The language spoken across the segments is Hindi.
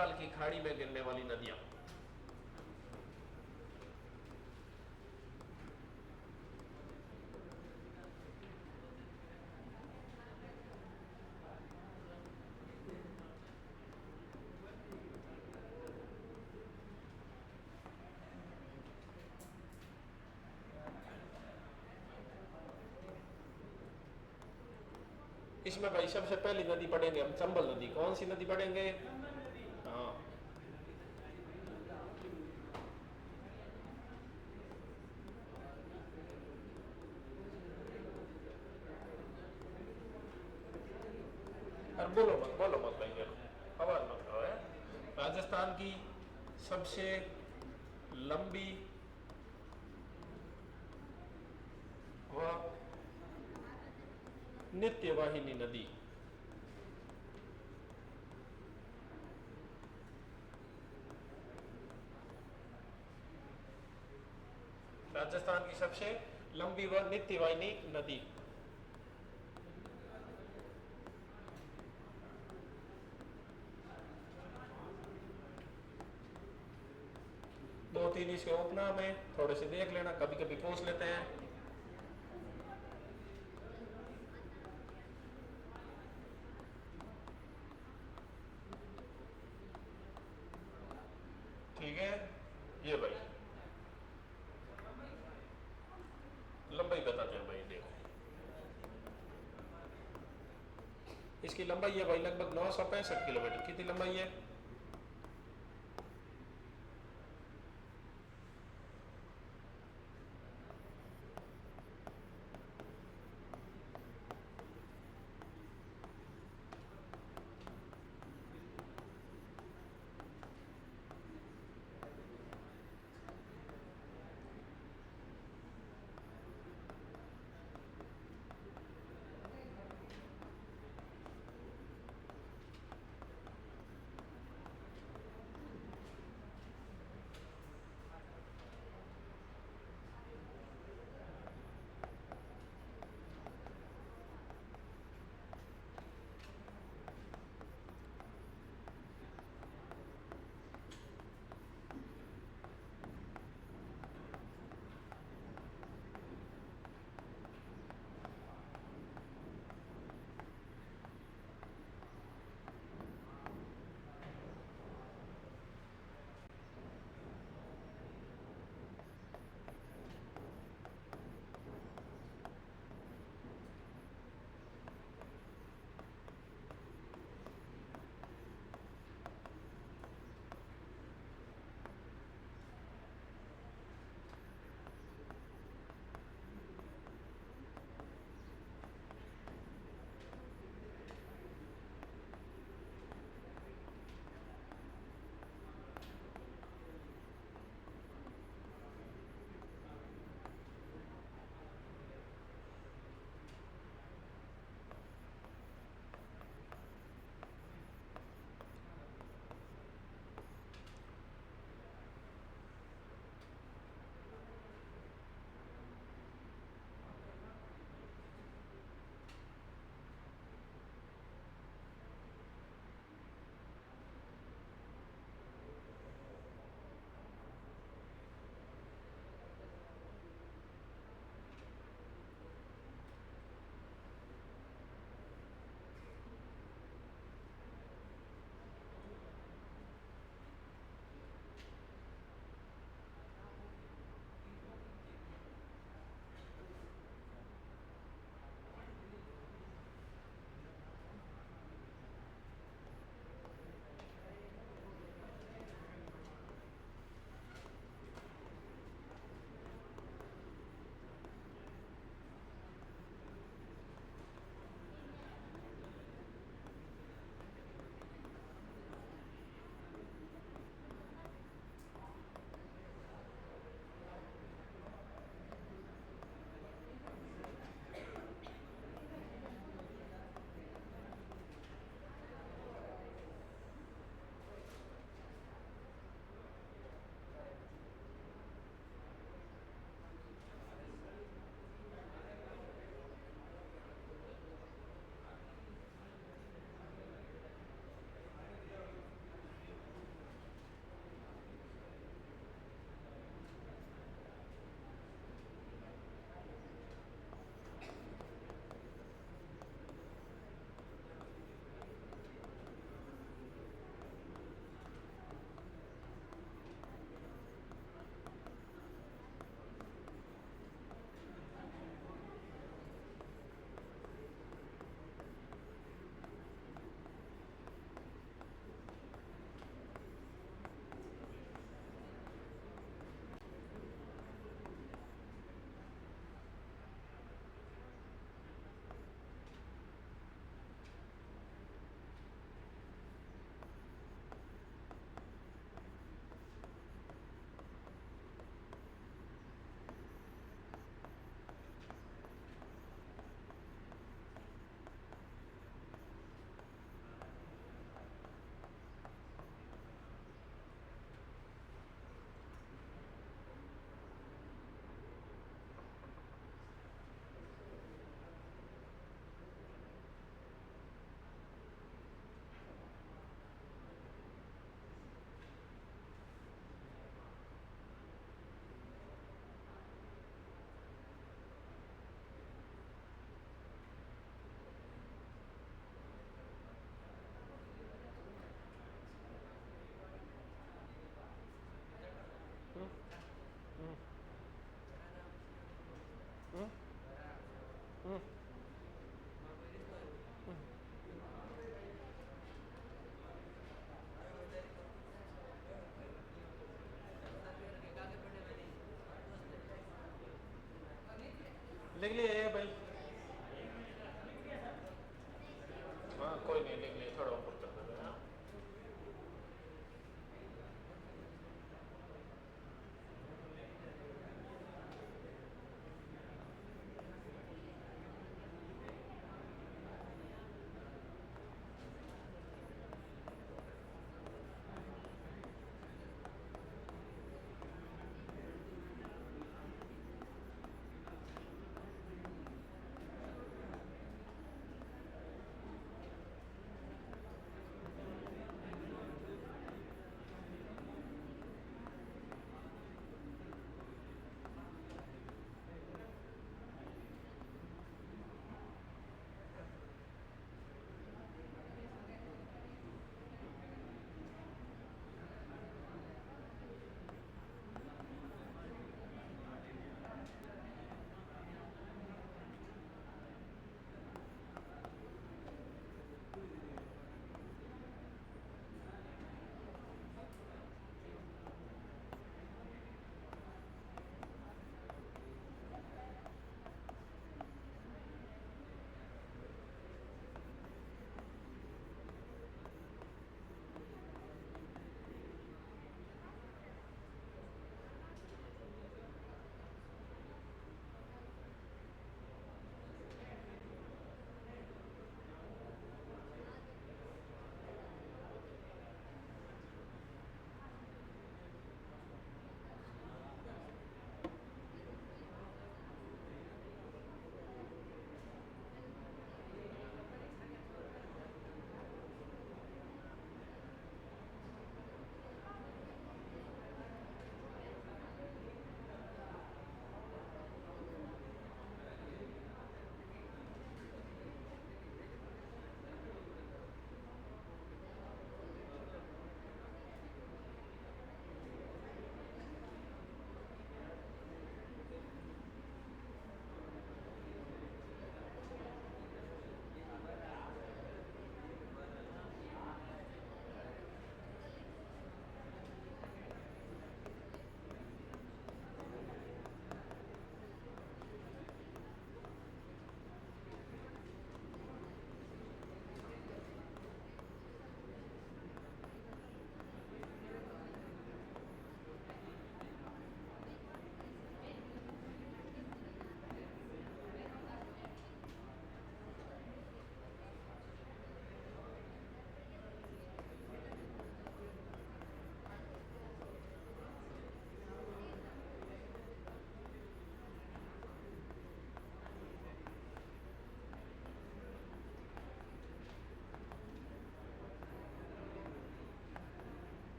बंगाल की खाड़ी में गिरने वाली नदियां। इसमें भाई सबसे पहली नदी पढ़ेंगे हम चंबल नदी। कौन सी नदी पढ़ेंगे? हाँ, और बोलो मत भाई, यार आवाज मत करो है। राजस्थान की सबसे लंबी व नित्य वाहिनी नदी। राजस्थान की सबसे लंबी व नित्य वाहिनी नदी। दो तीन इसके उपनाम है, थोड़े से देख लेना, कभी कभी पूछ लेते हैं। ठीक है, ये भाई लंबाई बताते हैं भाई, देखो इसकी लंबाई है भाई लगभग 965 किलोमीटर। कितनी लंबाई है? लिख लिए ये भाई? हाँ कोई नहीं, लिख लिए, थोड़ा ऊपर कर देते हैं। हाँ?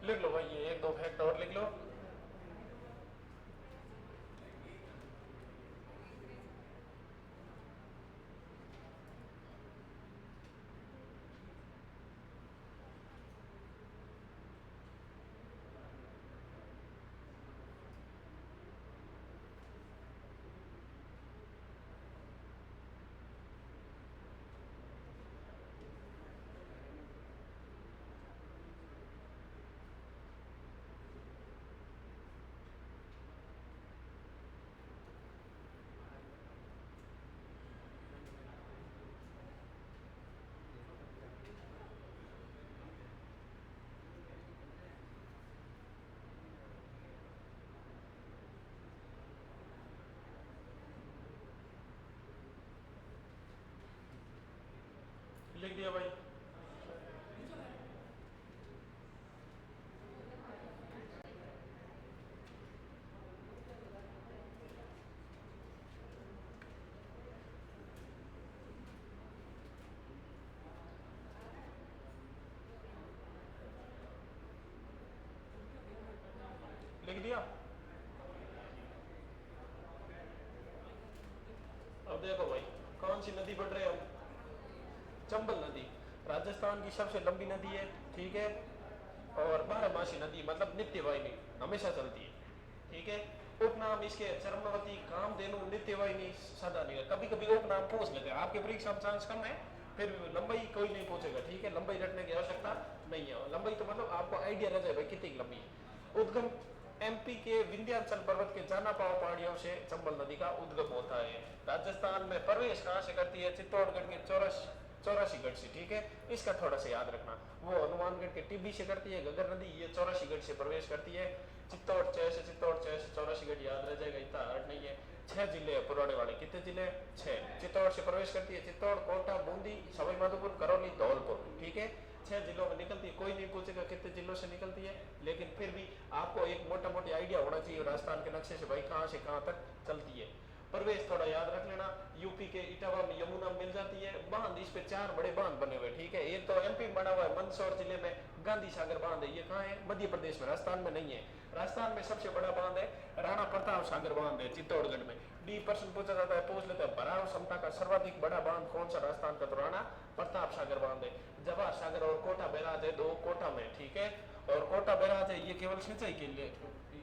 लिख लो भाई, ये एक दो फैक्ट और लिख लो। लिख दिया भाई? लिख दिया? अब देखो भाई, कौन सी नदी बढ़ रही है? चंबल नदी राजस्थान की सबसे लंबी नदी है, ठीक है, और बारहमासी नदी, मतलब नित्य वाहिनी, हमेशा चलती है, ठीक है। उपनाम इसके चरमवती, कामधेनु, नित्यवाहिनी, सदानी। कभी कभी उपनाम पूछ लेते हैं, आपके परीक्षा में चांस कम है, फिर लंबाई कोई नहीं पूछेगा, ठीक है, लंबाई रखने की आवश्यकता नहीं है। लंबाई तो मतलब आपको आइडिया रह जाए भाई कितनी लंबी है। उद्गम एमपी के विंध्याचल पर्वत के जाना पाव पहाड़ियों से चंबल नदी का उद्गम होता है। राजस्थान में प्रवेश कहाँ से करती है? चित्तौड़गढ़ के चौरासीगढ़ से, ठीक है, इसका थोड़ा सा याद रखना। वो हनुमानगढ़ के टिब्बी से करती है, घग्गर नदी ये चौरासीगढ़ से प्रवेश करती है। चित्तौड़ से चौरासीगढ़ याद रह जाएगा, इतना हार्ड नहीं है। 6 जिले है पुराने वाले, कितने जिले? 6। चित्तौड़ से प्रवेश करती है, चित्तौड़, कोटा, बूंदी, सवाई माधोपुर, करौली, धौलपुर, ठीक है, 6 जिलों में निकलती है। कोई नहीं पूछेगा कितने जिलों से निकलती है, लेकिन फिर भी आपको एक मोटा मोटी आइडिया होना चाहिए राजस्थान के नक्शे से भाई कहाँ से कहाँ तक चलती है। प्रवेश थोड़ा याद रख लेना। यूपी के इटावा में यमुना मिल जाती है। बांध, इस पे 4 बड़े बांध बने हुए, ठीक है। एक तो एमपी में बना हुआ है, मंदसौर जिले में गांधी सागर बांध है, ये कहाँ है? मध्य प्रदेश में, राजस्थान में नहीं है। राजस्थान में सबसे बड़ा बांध है राणा प्रताप सागर बांध है, चित्तौड़गढ़ में। डी प्रश्न पूछा जाता है, पूछ लेते हैं, भराव क्षमता का सर्वाधिक बड़ा बांध कौन सा राजस्थान का? तो राणा प्रताप सागर बांध है। जवाहर सागर और कोटा बैराज है, 2 कोटा में, ठीक है, और कोटा बैराज है ये केवल सिंचाई के लिए,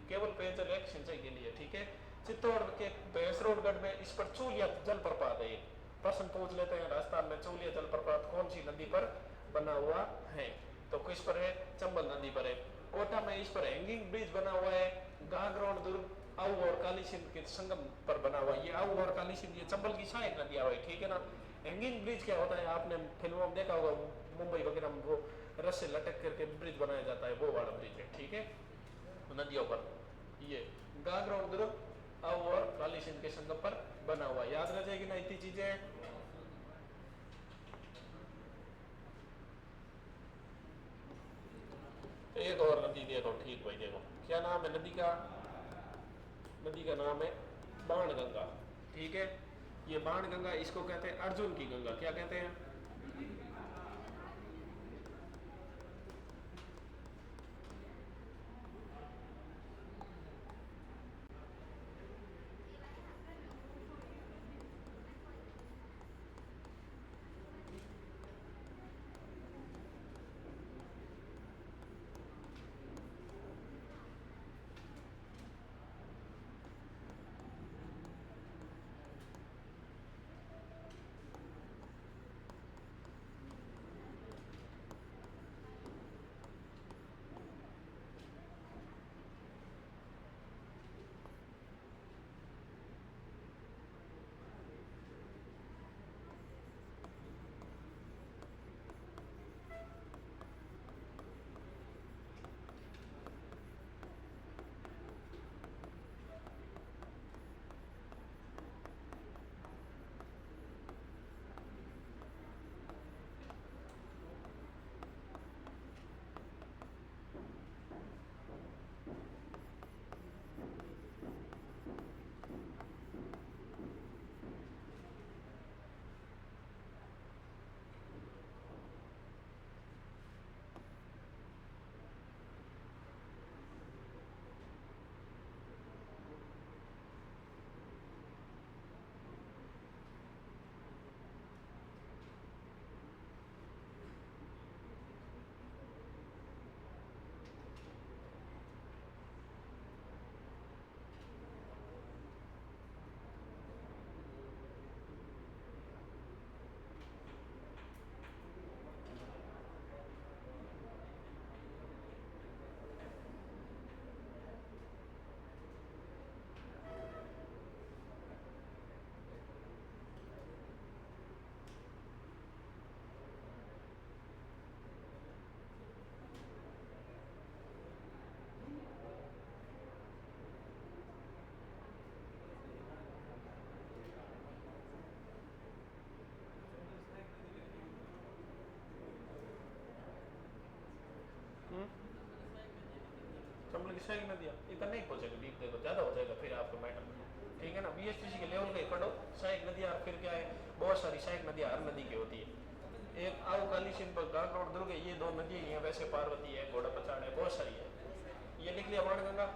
केवल पेयजल एक सिंचाई के लिए, ठीक है। चित्तौड़ के भैंसरोडगढ़ में इस पर चूलिया जलप्रपात है। प्रश्न पूछ लेते हैं, राजस्थान में चूलिया जलप्रपात कौन सी नदी पर बना हुआ है? तो किस पर है? चंबल नदी पर है। कोटा में इस पर हैंगिंग ब्रिज बना हुआ है, गागरोन दुर्ग आऊ और काली सिंध के संगम पर बना हुआ। ये आऊ और काली सिंध ये चंबल की सहायक नदियां हुई, ठीक है ना। हैंगिंग ब्रिज क्या होता है? आपने फिल्मों में देखा होगा, मुंबई वगैरह में वो रस्से लटक करके ब्रिज बनाया जाता है, वो वाला ब्रिज है, ठीक है, नदियों पर। ये गागरोन दुर्ग और काली सिंध के संगम पर बना हुआ, याद रह जाएगी ना इतनी चीजें। तो एक और नदी देखो, ठीक भाई, देखो क्या नाम है नदी का? नदी का नाम है बाणगंगा, ठीक है। ये बाणगंगा, इसको कहते हैं अर्जुन की गंगा। क्या कहते हैं? चंबल की सहायक नदियाँ, इतना नहीं पहुंचेगा, डीप देखो ज्यादा हो जाएगा फिर आपको मैटर, ठीक है ना। बीएसटीसी के लेवल पे पढ़ो सहायक नदियाँ, फिर क्या है, बहुत सारी सहायक नदियाँ हर नदी की होती है। एक आओ काली सिंध पर गागरोड दुर्ग, ये 2 नदियाँ हैं, वैसे पार्वती है, घोड़ा पचाड़ है, बहुत सारी है। ये लिख लिया बाणगंगा।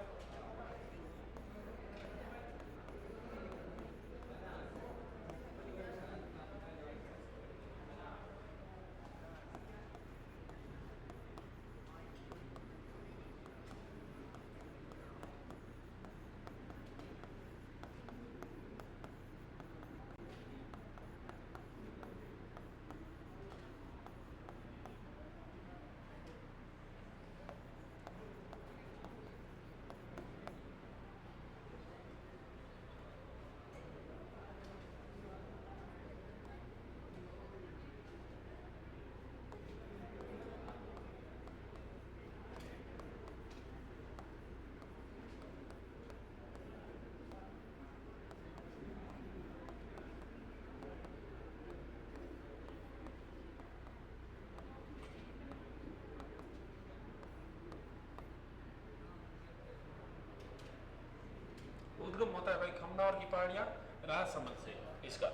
उद्गम होता है भाई खमनौर की पहाड़ियाँ राजसमंद से इसका,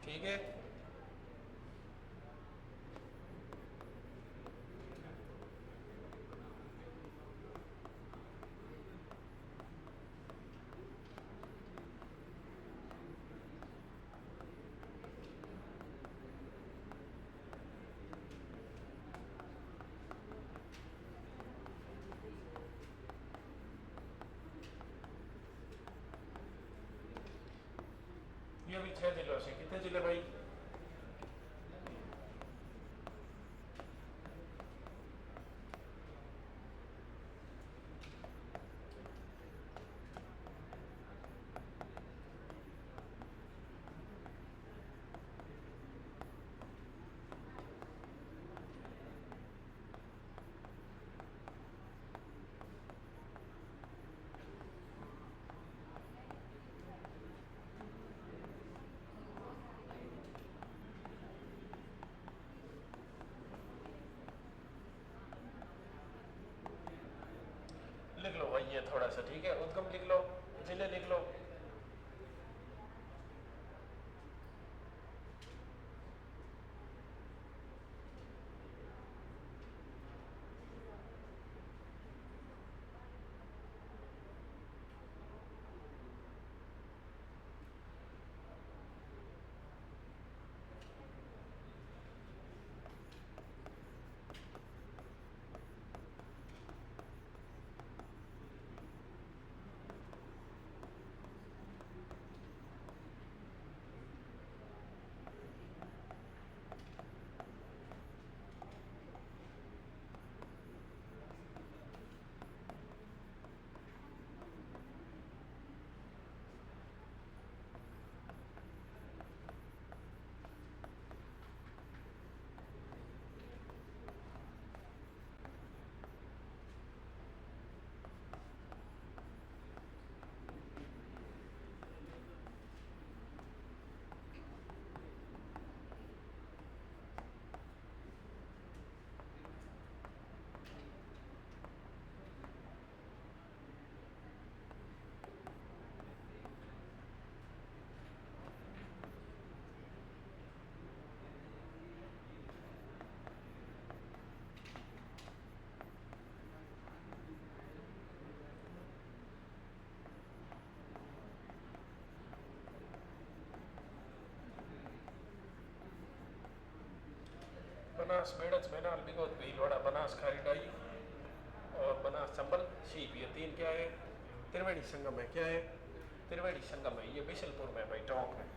ठीक है। ये भी 6 जिलों से, कितने जिले भाई? लिख लो भाई ये थोड़ा सा, ठीक है, उद्गम लिख लो, जिले लिख लो। बनास मेड़च मैनाल बिगोद भीलवाड़ा बनास खारीडाई और बनास चंबल शीप, ये 3 क्या है? त्रिवेणी संगम है, क्या है? त्रिवेणी संगम है, ये बिशलपुर में भाई, टोंक में।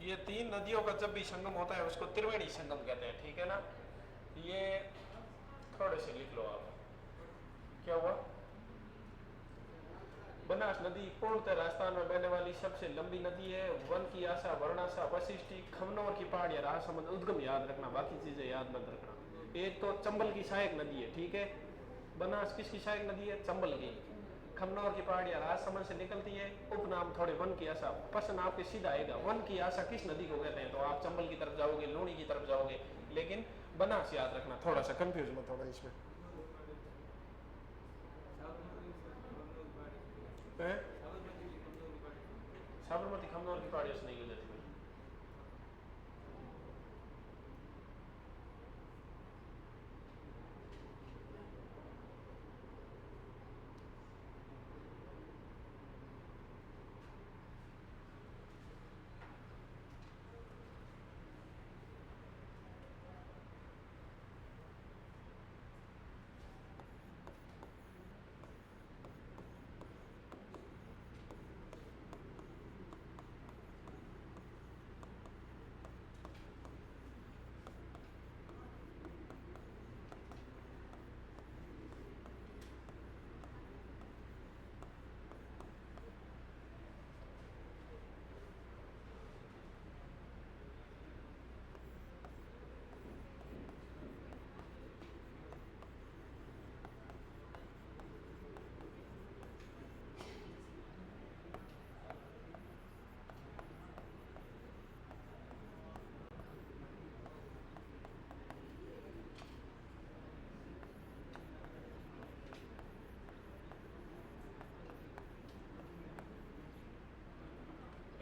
ये 3 नदियों का जब भी संगम होता है उसको त्रिवेणी संगम कहते हैं, ठीक है ना। ये थोड़े से लिख लो आप, क्या हुआ? बनास नदी पूर्णतः राजस्थान में बहने वाली सबसे लंबी नदी है। वन की आशा, वर्णाशा, वशिष्ठी, खमनौर की पहाड़ियाँ, राजसमंद, उद्गम याद रखना, बाकी चीजें याद मत रखना। एक तो चंबल की सहायक नदी है, ठीक है। बनास किसकी सहायक नदी है? चंबल की। खमनौर की पहाड़ियाँ राजसमंद से निकलती है। उपनाम थोड़े वन की आशा, प्रश्न आपके सीधा आएगा, वन की आशा किस नदी को कहते हैं? तो आप चंबल की तरफ जाओगे, लूणी की तरफ जाओगे, लेकिन बनास याद रखना, थोड़ा सा कंफ्यूज मत होना इसमें। साबरमती खमनौर की पहाड़ियों से नहीं गुजरती भाई।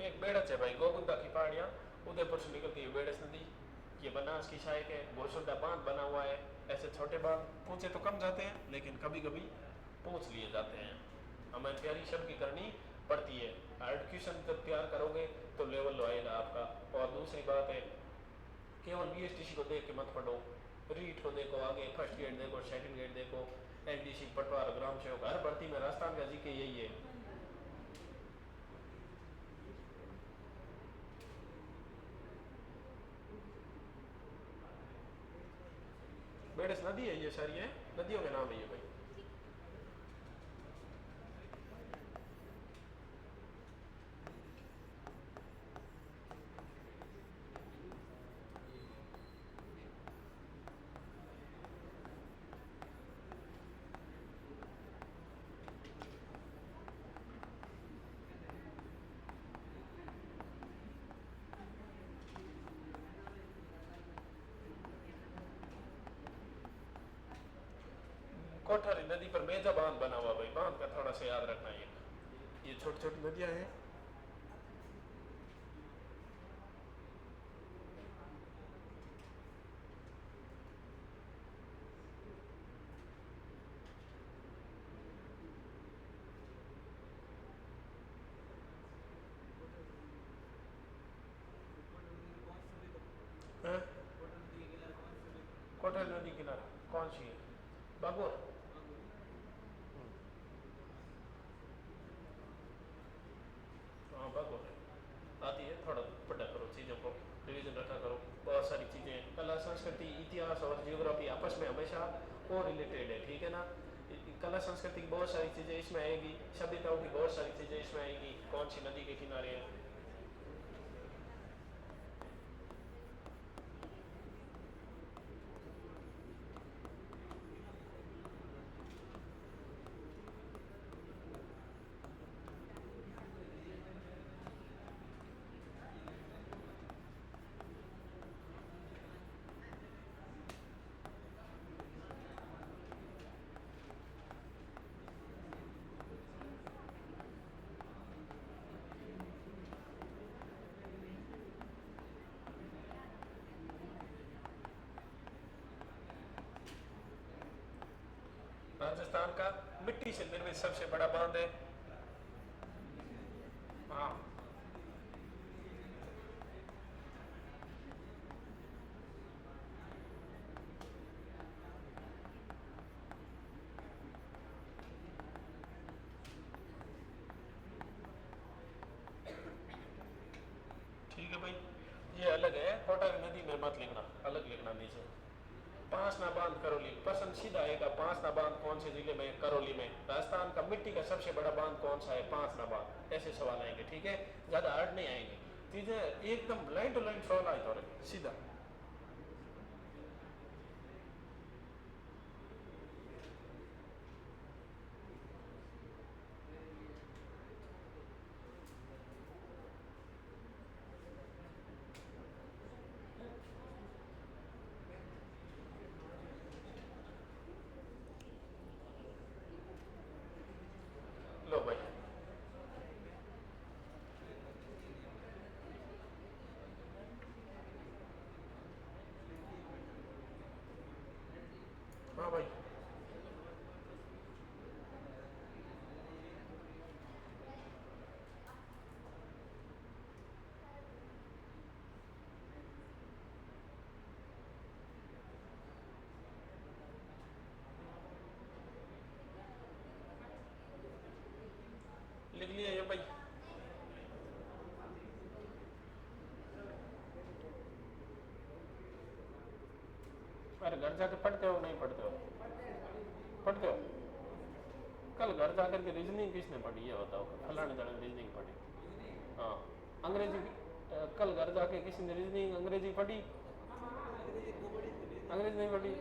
एक बेड़च है भाई, गोविंदा की पहाड़ियाँ, उदयपुर से निकलती है बेड़च नदी, ये बनास की शायक है, घोसुंडा बांध बना हुआ है। ऐसे छोटे बांध पूछे तो कम जाते हैं, लेकिन कभी कभी पूछ लिए जाते हैं। हमें तैयारी सबकी करनी पड़ती है। एडुकेशन जब तैयार करोगे तो लेवल आएगा आपका। और दूसरी बात है, केवल BSTC को देख के मत पढ़ो, रीट को देखो, आगे फर्स्ट ग्रेड देखो, सेकंड ग्रेड देखो, NDC, पटवार, ग्राम सेवक, हर भर्ती में राजस्थान का जीके यही है। बेड़स नदी है, ये सारी है नदियों के नाम है ये भाई। कोठारी नदी पर मेजा बांध बना हुआ भाई, बांध का थोड़ा सा याद रखना है। ये छोटी छोटी नदियां हैं। कोठारी नदी किनारे कौन सी है? बागोर। हाँ बागोर है, आती है। थोड़ा पढ़ा करो, चीज़ों को रिवीजन रखा करो। बहुत सारी चीज़ें, कला, संस्कृति, इतिहास और जियोग्राफी आपस में हमेशा को रिलेटेड है, ठीक है ना। कला संस्कृति की बहुत सारी चीज़ें इसमें आएगी, सभ्यताओं की बहुत सारी चीज़ें इसमें आएगी। कौन सी नदी के किनारे है। राजस्थान का मिट्टी से निर्मित सबसे बड़ा बांध है। हाँ ठीक है भाई, ये अलग है। कोटारी नदी में मत लिखना, अलग लिखना नीचे। पांचना बांध करौली, प्रश्न सीधा आएगा। पांचना बांध कौन से जिले में? करौली में। राजस्थान का मिट्टी का सबसे बड़ा बांध कौन सा है? पांचना बांध। ऐसे सवाल आएंगे, ठीक है, ज्यादा हार्ड नहीं आएंगे। चीजें एकदम लाइन टू लाइन सवाल आए तो सीधा। लो भाई, हाँ भाई, लिख लिया ये भाई। अरे घर जाके पढ़ते हो नहीं पढ़ते हो? पढ़ते हो? कल घर जाकर के रीजनिंग किसने पढ़ी ये बताओ? फलाने जगह रीजनिंग पढ़ी। हाँ, अंग्रेजी कल घर जाके किसी ने रीजनिंग अंग्रेजी पढ़ी? अंग्रेजी नहीं पढ़ी।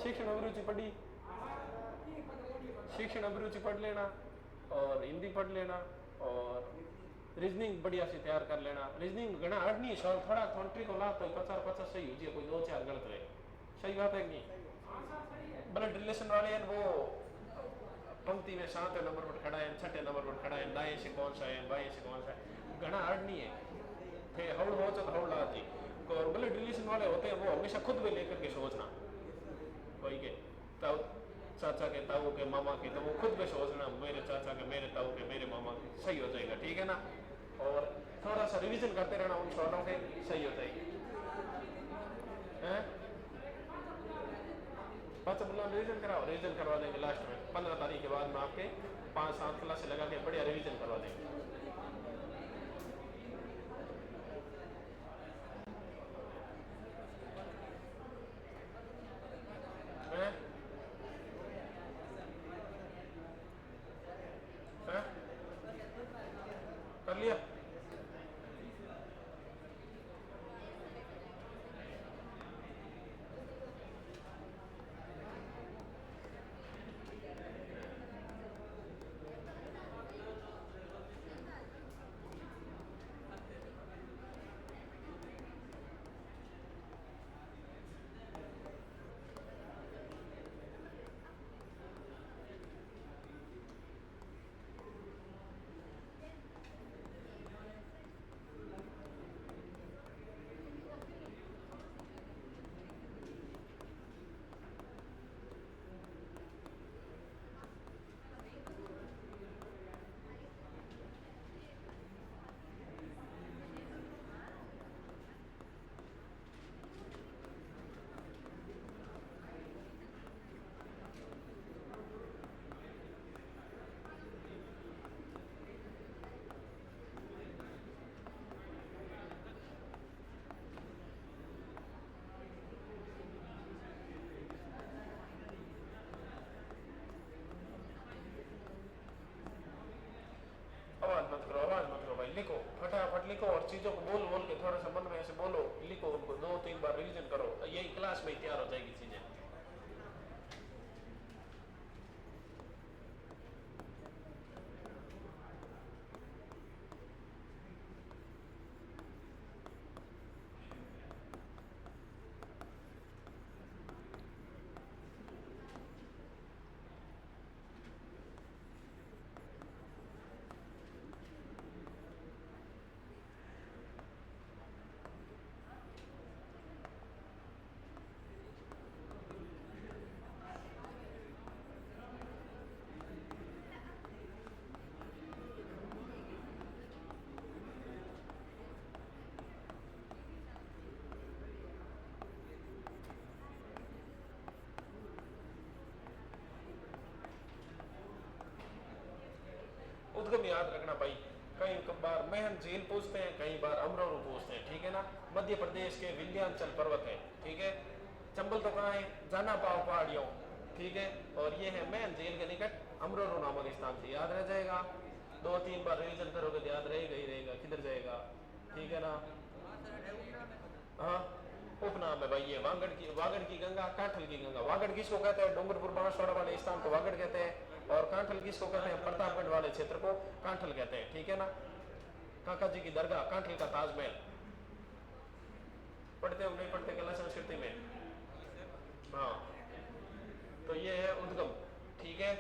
शिक्षण अभिरुचि पढ़ी? शिक्षण अभिरुचि पढ़ लेना, और हिंदी पढ़ लेना, और रीजनिंग बढ़िया से तैयार कर लेना। रीजनिंग घना हार्ड नहीं है, थोड़ा कंट्री को ला तो 50-50 सही हो जाए, कोई 2-4 गलत रहे। सही बात है कि नहीं? ब्लड रिलेशन वाले हैं वो पंक्ति में 7वें नंबर पर खड़ा है, 6ठे नंबर पर खड़ा है, दाएं से कौन सा है, बाएं से कौन सा है, घना हार्ड नहीं है। फिर हौड़ हो तो हौड़ ला जी। और ब्लड रिलेशन वाले होते हैं वो हमेशा खुद में लेकर के सोचना, वही के ताऊ चाचा के, ताऊ के, मामा के, तो वो खुद में सोचना मेरे चाचा के, मेरे ताऊ के, मेरे मामा के, सही हो जाएगा, ठीक है ना। और थोड़ा सा रिवीजन करते रहना उन सवालों के, सही हो जाएगी। बच्चा बोला रिवीजन कराओ, रिवीजन करवा देंगे लास्ट में 15 तारीख के बाद में आपके 5-7 क्लास लगा के बढ़िया रिवीजन करवा देंगे। कर लिया? आवाज मत करो भाई, लिखो फटाफट लिखो और चीजों को बोल बोल के थोड़ा सा मन में ऐसे बोलो, लिखो उनको 2-3 बार रिवीजन करो, यही क्लास में तैयार हो जाएगी चीजें। उद्गम याद रखना भाई, कई बार महन झील पूछते हैं, कई बार अमरोरू पूछते हैं, ठीक है ना। मध्य प्रदेश के विंध्याचल पर्वत है, ठीक है। चंबल तो कहाँ है, जाना पाओ पहाड़ियों, ठीक है। और ये है महन झील के निकट अमरोरू नामक स्थान से, याद रह जाएगा। 2-3 बार रिवीजन करोगे तो याद रहेगा ही रहेगा, किधर जाएगा, ठीक है ना। हाँ उपनाम है भाई ये, वागड़ की गंगा, कांठल की गंगा। वागड़ किसको कहते हैं, डूंगरपुर बांसवाड़ा वाले स्थान को वागड़ कहते हैं, और कांठल किसको कहते हैं, प्रतापगढ़ वाले क्षेत्र को कांठल कहते हैं, ठीक है ना। काका जी की दरगाह, कांठल का ताजमहल, पढ़ते हो नहीं पढ़ते कला संस्कृति में? हाँ तो ये है उद्गम, ठीक है।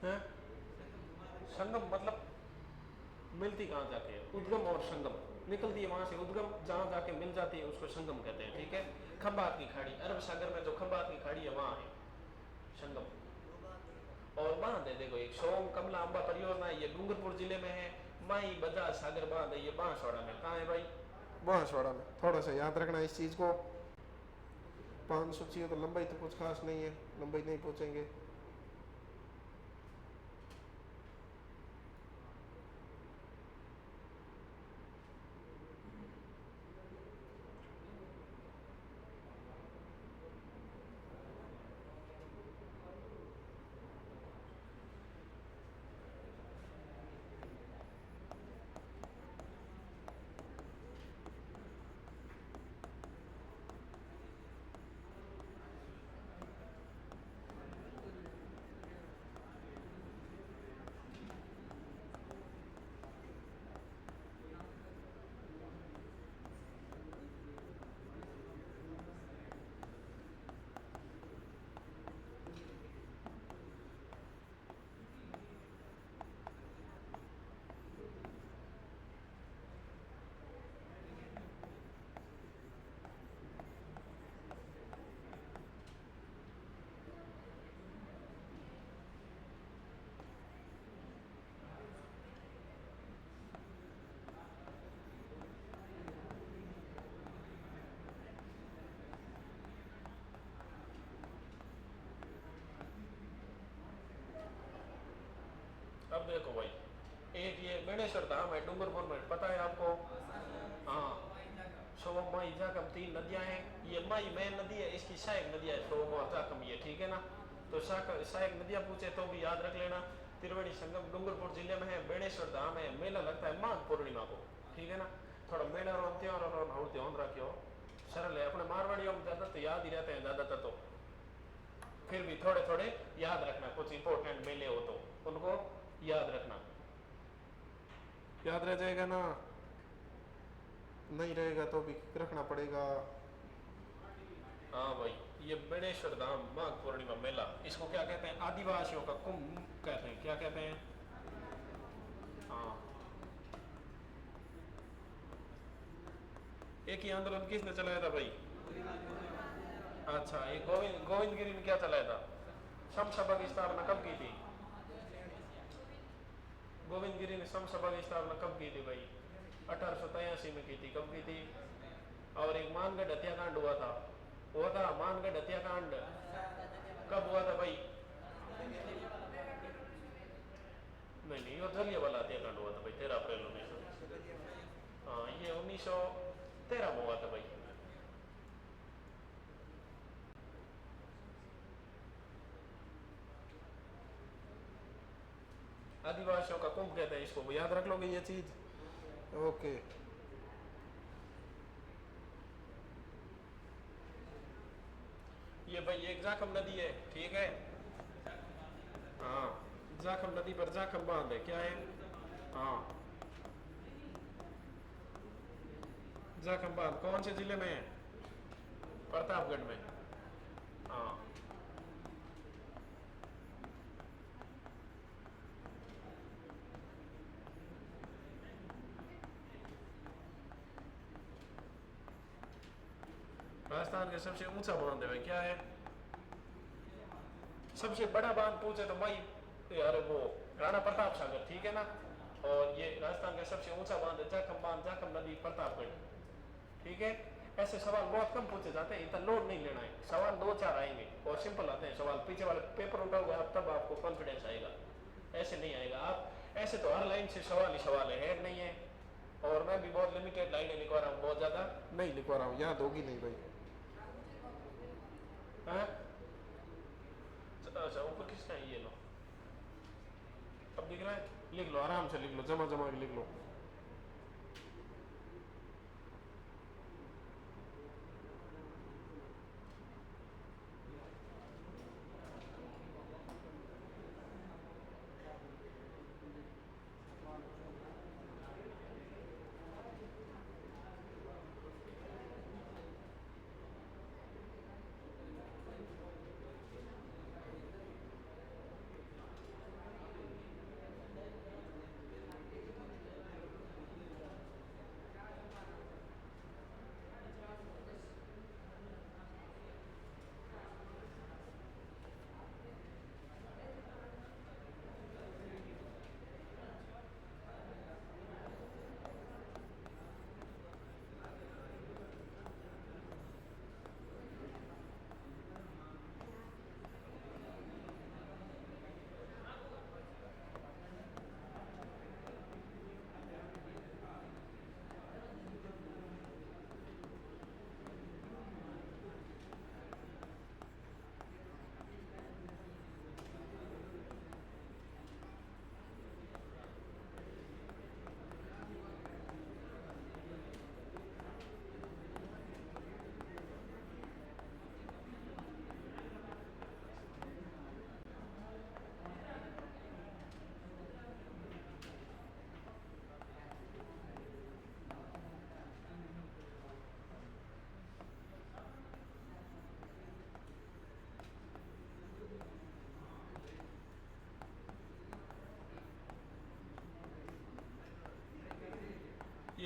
हैं? संगम मतलब मिलती कहाँ जाके है? उद्गम और संगम, निकलती है वहां से उद्गम, जहाँ जाके मिल जाती है उसको संगम कहते हैं, ठीक है। खंबात की खाड़ी, अरब सागर में जो खंबात की खाड़ी है वहां है संगम। और बांध है देखो, एक सोम कमला अम्बा परियोजना, ये डूंगरपुर जिले में है। माई बजाज सागर बांध है, ये बांसवाड़ा में। कहाँ है भाई? बांसवाड़ा में। थोड़ा सा याद रखना इस चीज को। 500 चाहिए तो लंबाई तो कुछ खास नहीं है, लंबाई नहीं पूछेंगे। अब देखो भाई, एक ये बेणेश्वर धाम है डूंगरपुर में, पता है आपको? हाँ। सोम माई जाकम 3 नदियां हैं। ये माई मेन नदी है, इसकी सहायक नदियां है सोम और जाकम, ये ठीक है ना। तो सहायक नदियां पूछे तो भी याद रख लेना। त्रिवेणी संगम डूंगरपुर जिले में है। बेणेश्वर धाम है, मेला लगता है माघ पूर्णिमा को, ठीक है ना। थोड़ा मेला और त्योहार और ध्यान रखियो, सरल है। अपने मारवाड़ियों में ज्यादा तो याद ही रहते हैं ज्यादातर, तो फिर भी थोड़े थोड़े याद रखना, कुछ इंपॉर्टेंट मेले हो तो उनको याद रखना। याद रह जाएगा ना, नहीं रहेगा तो भी रखना पड़ेगा। हाँ भाई, ये बेणेश्वर धाम माघ पूर्णिमा मेला, इसको क्या कहते हैं? आदिवासियों का कुंभ कहते हैं। क्या कहते हैं? हाँ। एक ही आंदोलन किसने चलाया था भाई? अच्छा, ये गोविंद गोविंद गिरी ने क्या चलाया था? सम सभा की स्थापना कब की थी? गोविंद गिरी ने सम सभा की स्थापना कब की थी भाई? 1883 में की थी। कब की थी? और एक मानगढ़ हत्याकांड हुआ था मानगढ़ हत्याकांड कब हुआ था भाई? नहीं नहीं, वो जलियांवाला हत्याकांड हुआ था भाई, 13 अप्रैल 1900। हाँ, ये 1913 में हुआ था भाई। आदिवासियों का कुंभ कहते हैं इसको, याद रख लोगे ये चीज। ओके। ये भाई एक जाखम नदी है, ठीक है। हाँ, जाखम नदी पर जाखम बांध है, क्या है? हाँ, जाखम बांध कौन से जिले में है? प्रतापगढ़ में। हाँ। राजस्थान का सबसे ऊंचा बांध है भाई, क्या है? सबसे बड़ा बांध पूछे तो भाई यार वो राणा प्रताप सागर, ठीक है ना। और ये राजस्थान का सबसे ऊंचा बांध है जाखम बांध, जाखम नदी, प्रतापगढ़, ठीक है। ऐसे सवाल बहुत कम पूछे जाते हैं, इतना लोड नहीं लेना है। सवाल 2-4 आएंगे और सिंपल आते हैं सवाल, पीछे वाले पेपर उठाओगे आप तब आपको कॉन्फिडेंस आएगा, ऐसे नहीं आएगा। आप ऐसे तो हर लाइन से सवाल ही सवाल है नहीं है। और मैं भी बहुत लिमिटेड लाइनें लिखवा रहा हूँ, बहुत ज्यादा नहीं लिखवा रहा हूँ, याद होगी नहीं भाई। हाँ? अच्छा, ऊपर किसका है? ये लो, अब दिख रहा है? लिख लो, आराम से लिख लो, जमा जमा के लिख लो।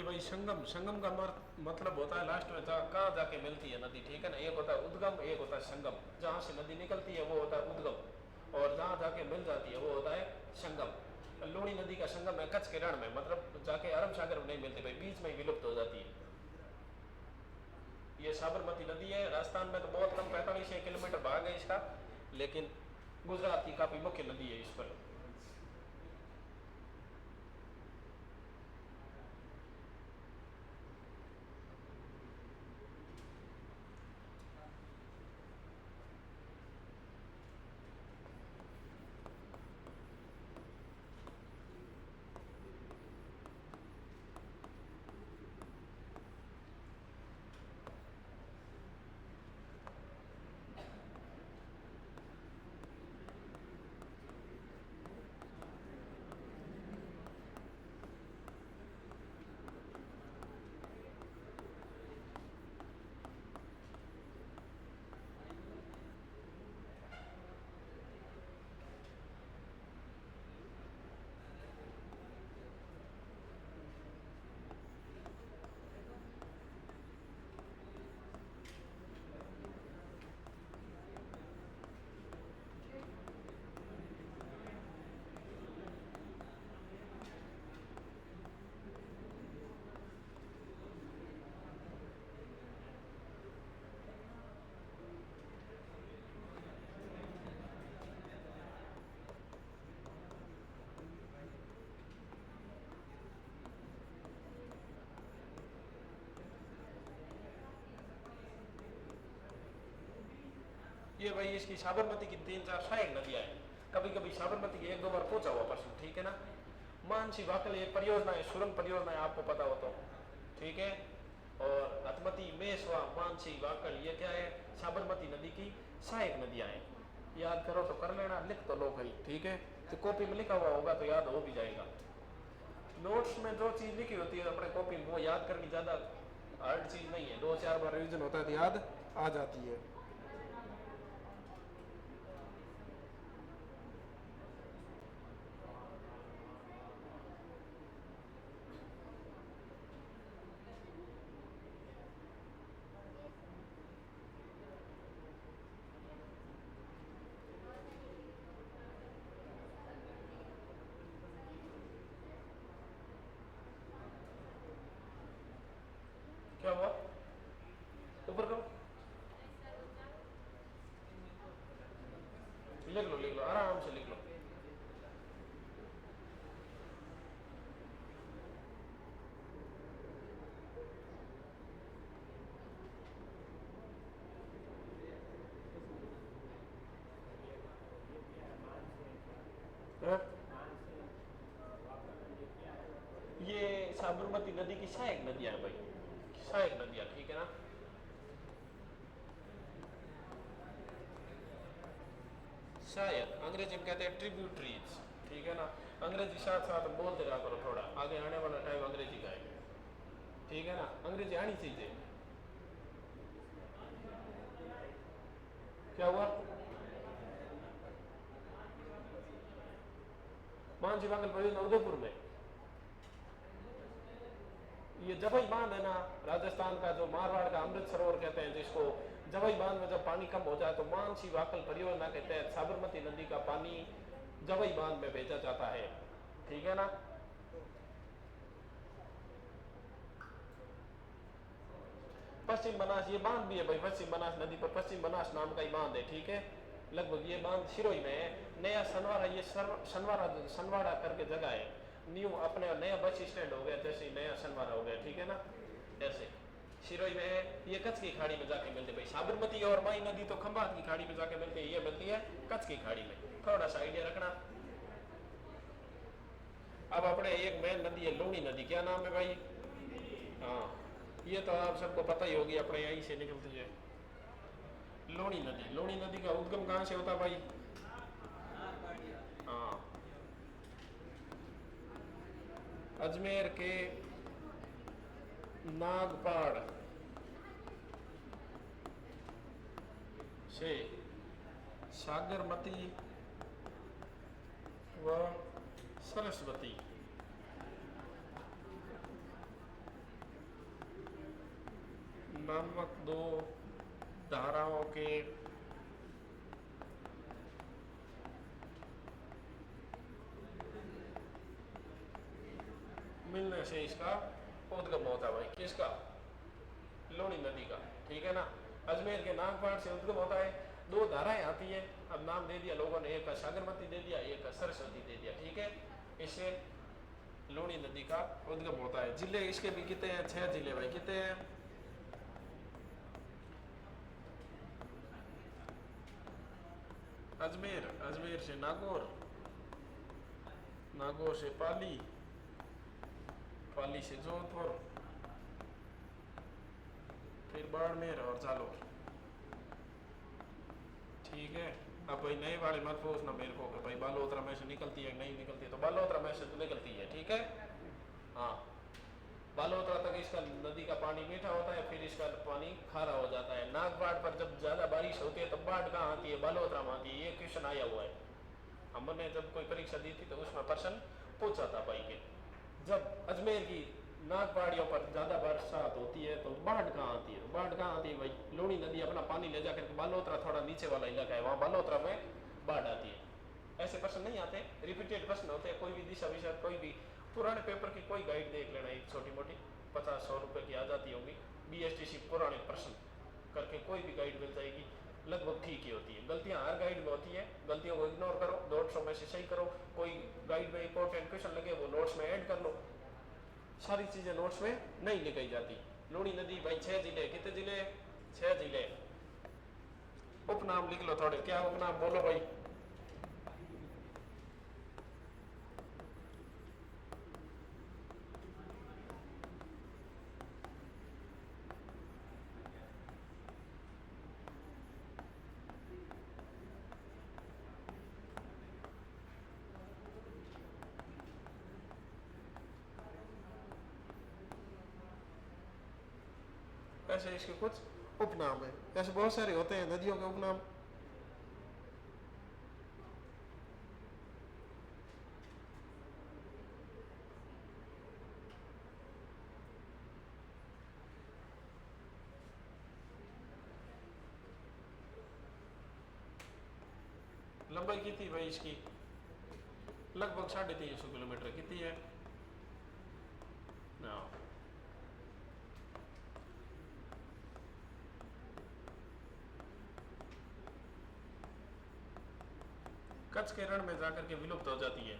भाई संगम, संगम का मतलब होता है लास्ट में कहाँ जाके मिलती है नदी, ठीक है ना। एक होता है उद्गम, एक होता है संगम। जहाँ से नदी निकलती है वो होता है उद्गम, और जहाँ जाके मिल जाती है वो होता है संगम। लूणी नदी का संगम है कच्छ के रण में, मतलब जाके अरब सागर में नहीं मिलती भाई, बीच में ही विलुप्त हो जाती है। ये साबरमती नदी है। राजस्थान में तो बहुत कम, 45 किलोमीटर भाग है इसका, लेकिन गुजरात की काफी मुख्य नदी है इस पर। ये भाई इसकी साबरमती की 3-4 सहायक नदियाँ हैं। कभी कभी साबरमती की 1-2 बार पहुंचा हुआ परसों, ठीक है ना। मानसी वाकल एक परियोजना है, सुरंग परियोजना है, आपको पता हो तो, ठीक है। और हथमती, मेसवा, मानसी, वाकल, ये क्या है, साबरमती नदी की सहायक नदियाँ हैं। याद करो तो कर लेना, लिख तो लो भाई, ठीक है। तो कॉपी में लिखा हुआ होगा तो याद हो भी जाएगा। नोट्स में जो चीज़ लिखी होती है अपने कॉपी में, वो याद करनी ज़्यादा हार्ड चीज़ नहीं है। 2-4 बार रिविजन होता है तो याद आ जाती है। क्या हुआ, ऊपर करो, लिख लो आराम से लिख लो। हाँ? ये साबरमती नदी की सहायक नदियां हैं भाई, सहायक नदियां, ठीक है ना। शायद अंग्रेजी में कहते हैं ट्रिब्यूटरीज, ठीक है ना। अंग्रेजी साथ साथ बोलते रहा करो, थोड़ा आगे आने वाला टाइम अंग्रेजी का है, ठीक है ना। अंग्रेजी आनी चाहिए। क्या हुआ, मानसी वाकल परियोजना उदयपुर में। ये जबई बांध है ना, राजस्थान का, जो मारवाड़ का अमृत सरोवर कहते हैं जिसको, जबई बांध में जब पानी कम हो जाए तो मानसी वाकल परियोजना के तहत साबरमती नदी का पानी जबई बांध में भेजा जाता है, ठीक है ना। पश्चिम बनास, ये बांध भी है भाई, पश्चिम बनास नदी पर पश्चिम बनास नाम का ही बांध है, ठीक है। लगभग ये बांध सिरोही में है। नया सनवारा, ये सनवारा, सनवाड़ा करके जगह है, न्यू अपने नया बस स्टैंड हो गया, जैसे नया सनवारा हो गया, ठीक है ना। ऐसे सिरोही में है। ये कच्छ की खाड़ी में जाके मिलते भाई, साबरमती और माई नदी तो खंभात की खाड़ी में जाके मिलती है, ये मिलती है कच्छ की खाड़ी में, थोड़ा सा आइडिया रखना। अब अपने एक मेन नदी है लूणी नदी, क्या नाम है भाई, हाँ ये तो आप सबको पता ही होगी, अपने यहीं से निकलती है लूणी नदी। लूणी नदी का उद्गम कहाँ से होता है भाई, हाँ अजमेर के नागपाड़ से सागरमती व सरस्वती नामक दो धाराओं के मिलने से इसका उद्गम होता है भाई, किसका? लूणी नदी का, ठीक है ना। अजमेर के नागपाड़ से उद्गम होता है, दो धाराएं आती है। अब नाम दे दिया लोगों ने, एक का सागरमती दे दिया, एक का सरस्वती दे दिया, ठीक है। इससे लूणी नदी का उद्गम होता है। जिले इसके भी कितने हैं? 6 जिले भाई, कितने हैं? अजमेर, अजमेर से नागौर, नागौर से पाली, पाली से जोधपुर, फिर बाड़मेर और जालोर, ठीक है। अब भाई नए वाले मत पूछना मेरे को कि भाई बालोतरा में से निकलती है नहीं निकलती, तो बालोतरा में से तो निकलती है, ठीक है। हाँ, बालोतरा तक इसका नदी का पानी मीठा होता है, फिर इसका पानी खारा हो जाता है। नागपाड़ पर जब ज्यादा बारिश होती है तब बाढ़ कहाँ आती है? बालोतरा में आती है। ये क्वेश्चन आया हुआ है, हमने जब कोई परीक्षा दी थी तो उसमें प्रश्न पूछा था भाई के, जब अजमेर की नाग पहाड़ियों पर ज्यादा बरसात होती है तो बाढ़ कहाँ आती है? बाढ़ कहाँ आती है भाई? लूणी नदी अपना पानी ले जाकर बालोतरा, थोड़ा नीचे वाला इलाका है, वहाँ बालोतरा में बाढ़ आती है। ऐसे प्रश्न नहीं आते, रिपीटेड प्रश्न होते हैं। कोई भी दिशा विषय, कोई भी पुराने पेपर की कोई गाइड देख लेना, एक छोटी मोटी 50-100 रुपए की आ जाती होगी, BSTC पुराने प्रश्न करके कोई भी गाइड मिल जाएगी, लगभग ठीक ही होती है। गलतियां हर गाइड में होती है, गलतियों को इग्नोर करो, नोट्स में से सही करो। कोई गाइड में इंपॉर्टेंट क्वेश्चन लगे वो नोट्स में ऐड कर लो, सारी चीजें नोट्स में नहीं लिखाई जाती। लूणी नदी भाई 6 जिले, कितने जिले? 6 जिले। उपनाम लिख लो थोड़े, क्या उपनाम बोलो भाई? ऐसे इसके कुछ उपनाम है, ऐसे बहुत सारे होते हैं नदियों के उपनाम। लंबाई कितनी भाई इसकी? लगभग 350 किलोमीटर। कितनी है? ना, कच्छ के रण में जाकर के विलुप्त हो जाती है,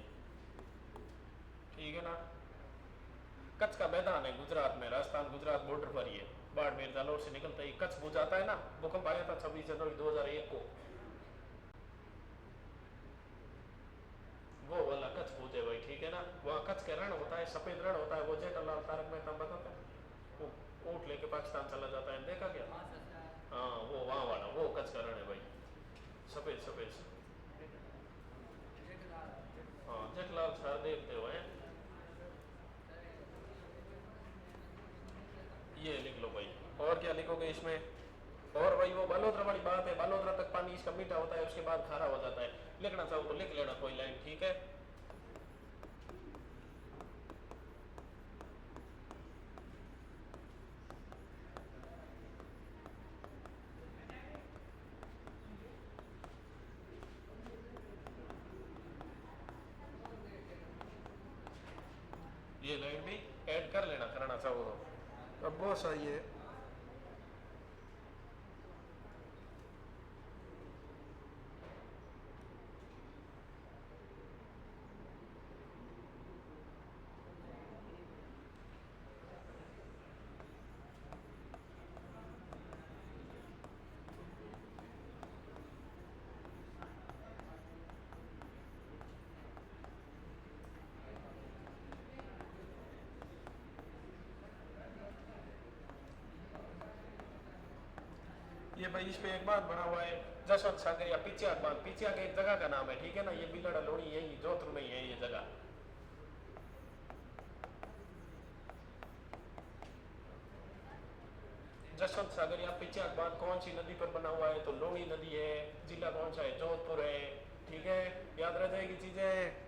ठीक है ना। कच्छ का मैदान है गुजरात में, राजस्थान गुजरात बॉर्डर पर ही है। बाड़मेर जालोर से निकलता ही कच्छ बुझ जाता है ना। भूकंप आया था 26 जनवरी 2001 को, वो वाला कच्छ बुझ है भाई, ठीक है ना। वहाँ कच्छ के रण होता है, सफेद रण होता है, वो जेठालाल तारक मेहता बताता है, वो ऊँट लेके पाकिस्तान चला जाता है, देखा क्या? हाँ, वो वहाँ वाला, वो कच्छ का रण है भाई, सफेद सफेद। हाँ, जेठलाल सहदेव थे वो हैं। ये लिख लो भाई। और क्या लिखोगे इसमें? और भाई वो बालोतरा वाली बात है, बालोतरा तक पानी इसका मीठा होता है, उसके बाद खारा हो जाता है। लिखना चाहो तो लिख लेना कोई लाइन, ठीक है। ये लाइन भी ऐड कर लेना, करना चाहो तो। अब बहुत सही है। ये भाई इस पे एक बात बना हुआ है, जसवंत सागर या पिचियाक बांध, पिचियाक एक जगह का नाम है, ठीक है ना। ये बिलड़ा लोणी यही जोधपुर में ही है ये जगह। जसवंत सागर या पिचियाक बांध कौन सी नदी पर बना हुआ है? तो लूणी नदी है। जिला कौन सा है? जोधपुर है, ठीक है। याद रह जाएगी चीजें।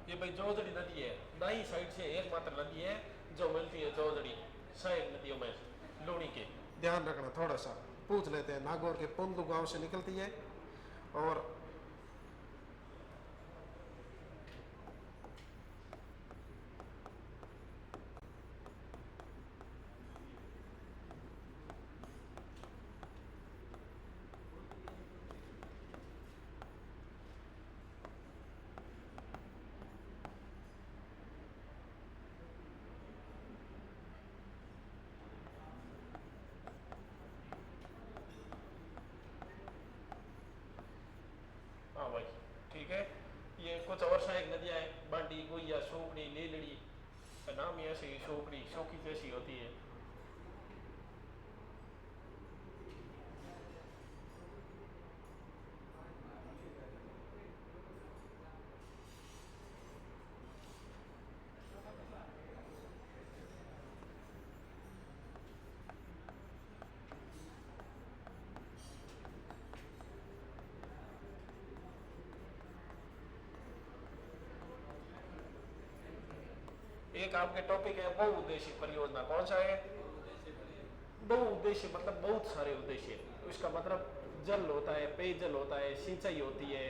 ये भाई जोजड़ी नदी है, दाई साइड से एकमात्र नदी है जो मिलती है जोजड़ी सहायक नदियों में लूणी के। ध्यान रखना, थोड़ा सा पूछ लेते हैं। नागौर के पुंदू गांव से निकलती है और हाँ भाई ठीक है। ये कुछ और सहायक नदियाँ हैं, बांडी, गुइया, शोकड़ी, लीलड़ी, का नाम ही ऐसे ही, शोकड़ी शोकी जैसी होती है। एक आपके टॉपिक है बहुउद्देशीय परियोजना, कौन सा है? बहुउद्देशीय मतलब बहुत सारे उद्देश्य, उसका मतलब जल होता है, पेयजल होता है, सिंचाई होती है,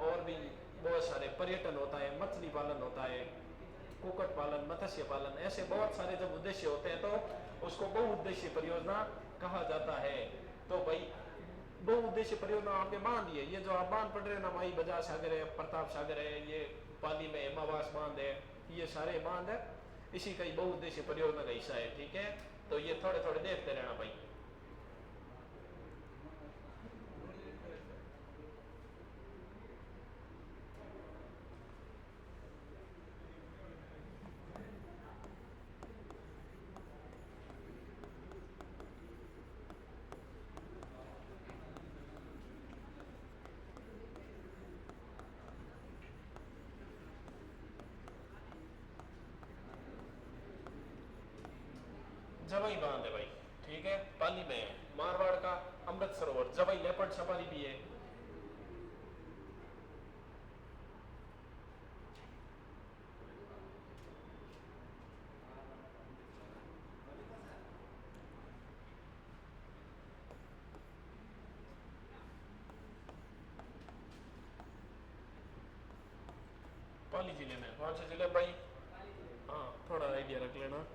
और भी बहुत सारे, पर्यटन होता है, मछली पालन होता है, कुक्कुट पालन, मत्स्य पालन, ऐसे बहुत सारे जब उद्देश्य होते हैं तो उसको बहुउद्देशीय परियोजना कहा जाता है। तो भाई बहुउद्देशीय परियोजना आपने बांध दिए, ये जो आप बांध पढ़ रहे हैं ना, माई बजाज सागर है, प्रताप सागर है, ये पाली में हेमावास बांध है, ये सारे बांध है इसी का ही बहुउद्देशीय परियोजना का हिस्सा है। ठीक है, तो ये थोड़े थोड़े देखते रहना भाई। जवाई बांध है भाई, ठीक है, पाली में है, मारवाड़ का अमृत सरोवर, जवाई लेपर्ड सफारी भी है। पाली जिले में कौन से जिले भाई? हाँ थोड़ा आइडिया रख लेना।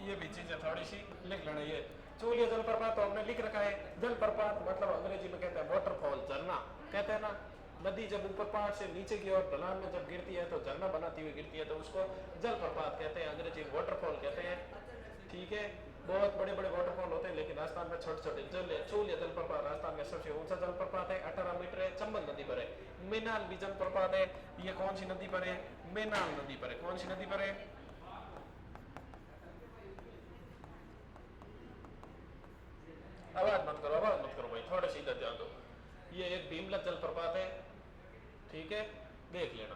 ये भी चीजें थोड़ी सी लिख लेना। ये चूलिया जलप्रपात तो हमने लिख रखा है। जलप्रपात मतलब अंग्रेजी में कहते हैं वाटरफॉल, झरना कहते हैं ना। नदी जब ऊपर पहाड़ से नीचे की ओर ढलान में जब गिरती है तो झरना बनाती हुई गिरती है, तो उसको जलप्रपात कहते हैं, अंग्रेजी में वाटरफॉल कहते हैं। ठीक है, बहुत बड़े बड़े वाटरफॉल होते हैं, लेकिन राजस्थान में छोटे छोटे जल। चूलिया जलप्रपात राजस्थान में सबसे ऊंचा जलप्रपात है, 18 मीटर है, चंबल नदी पर है। मेनाल भी जलप्रपात है, ये कौन सी नदी पर है? मेनाल नदी पर है। कौन सी नदी पर है? आवाज मत करो, आवाज मत करो भाई, थोड़े सीधा ध्यान दो। ये एक भीमलत जलप्रपात है, ठीक है, देख लेना।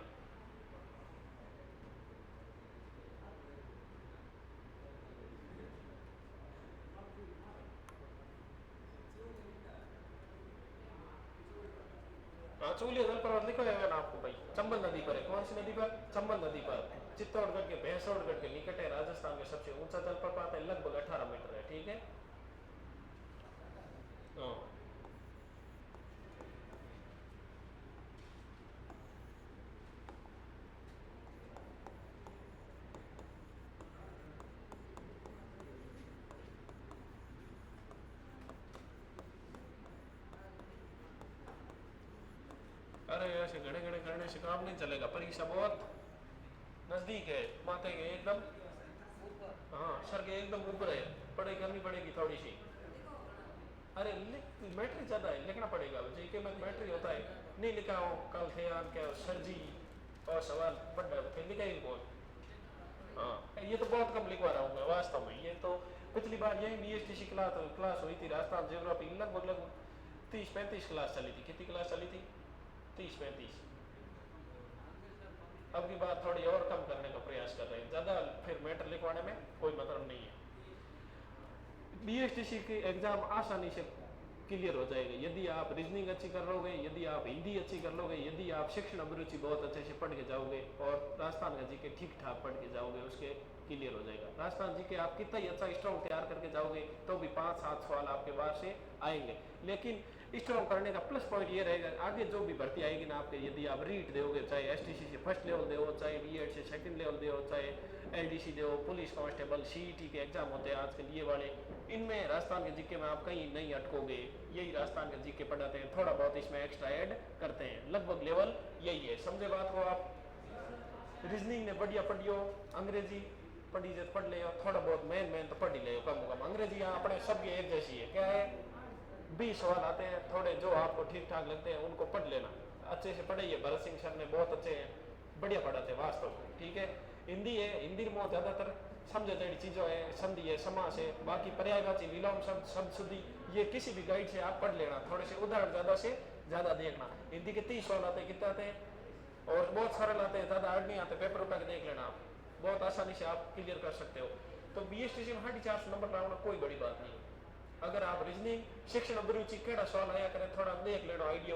हाँ चूलिया जलप्रपात लिखो है ना आपको भाई, चंबल नदी पर है। कौन सी नदी पर? चंबल नदी पर। चित्तौड़गढ़ के भैंसौड़गढ़ के निकट है, राजस्थान में सबसे ऊंचा जलप्रपात है, लगभग 18 मीटर है। ठीक है, हाँ तरह से घड़े घड़े करने से काम नहीं चलेगा। परीक्षा बहुत नजदीक है, माथे के एकदम, हाँ सर के एकदम ऊपर है, पढ़ाई करनी पड़ेगी थोड़ी सी। अरे मैट्रिक ज्यादा है, लिखना पड़ेगा, जीके में मैट्रिक होता है, नहीं लिखा हो कल थे यार क्या सर जी और सवाल बड़ा फिर लिखा ही कौन। हाँ ये तो बहुत कम लिखवा रहा हूँ मैं वास्तव में। ये तो पिछली बार यही BSTC क्लास हुई थी राजस्थान ज्योग्राफी, लगभग 30-35 क्लास चली थी। कितनी क्लास चली थी? 30-35। अब की बात थोड़ी और कम करने का प्रयास कर रहे हैं, ज़्यादा फिर मैटर लिखवाने में कोई मतलब नहीं है। BSTC की एग्जाम आसानी से क्लियर हो जाएगा यदि आप रीजनिंग अच्छी कर लोगे, यदि आप हिंदी अच्छी कर लोगे, यदि आप शिक्षण अभिरुचि बहुत अच्छे से पढ़ के जाओगे और राजस्थान का जीके ठीक ठाक पढ़ के जाओगे, उसके क्लियर हो जाएगा। राजस्थान जीके आप कितना ही अच्छा स्ट्रॉन्ग तैयार करके जाओगे तो भी 5-7 सवाल आपके बाहर से आएंगे। लेकिन स्ट्रॉन्ग करने का प्लस पॉइंट ये रहेगा, आगे जो भी भर्ती आएगी ना आपके, यदि आप रीट दोगे, चाहे STC से फर्स्ट लेवल दो, चाहे B.Ed से सेकंड लेवल दो, चाहे LDC दो, पुलिस कांस्टेबल, CET के एग्जाम होते हैं आजकल ये वाले, इनमें राजस्थान के जीके में आप कहीं नहीं अटकोगे। यही राजस्थान के जीके पढ़ाते हैं, थोड़ा बहुत इसमें एक्स्ट्रा ऐड करते हैं, लगभग लेवल यही है। समझे बात को आप? रीजनिंग में बढ़िया पढ़ियो, अंग्रेजी पढ़ी पढ़ ले, थोड़ा बहुत मेन तो पढ़ ही ले, कम कम। अंग्रेजी यहाँ अपने सबकी एक जैसी है, क्या है 20 सवाल आते हैं, थोड़े जो आपको ठीक ठाक लगते हैं उनको पढ़ लेना, अच्छे से पढ़ाइए। भरत सिंह सर ने बहुत अच्छे हैं, बढ़िया पढ़ाते हैं वास्तव में, ठीक है। हिंदी है, हिंदी में ज़्यादातर समझे जड़ी चीज़ों है, संधि है, समास है, बाकी पर्यायवाची, विलोम शब्द, शब्द शुद्धि, ये किसी भी गाइड से आप पढ़ लेना, थोड़े से उदाहरण ज़्यादा से ज़्यादा देखना। हिंदी के 30 सवाल आते हैं, कितने आते हैं? और बहुत सरल आते हैं, ज़्यादा हार्ड नहीं आते, पेपर उठा के देख लेना आप, बहुत आसानी से आप क्लियर कर सकते हो। तो BSTC में 450 नंबर लाना कोई बड़ी बात नहीं। अगर आप रीजनिंग शिक्षण अभिरुचि केड़ा सवाल आया करें, थोड़ा देख लेना, आइडिया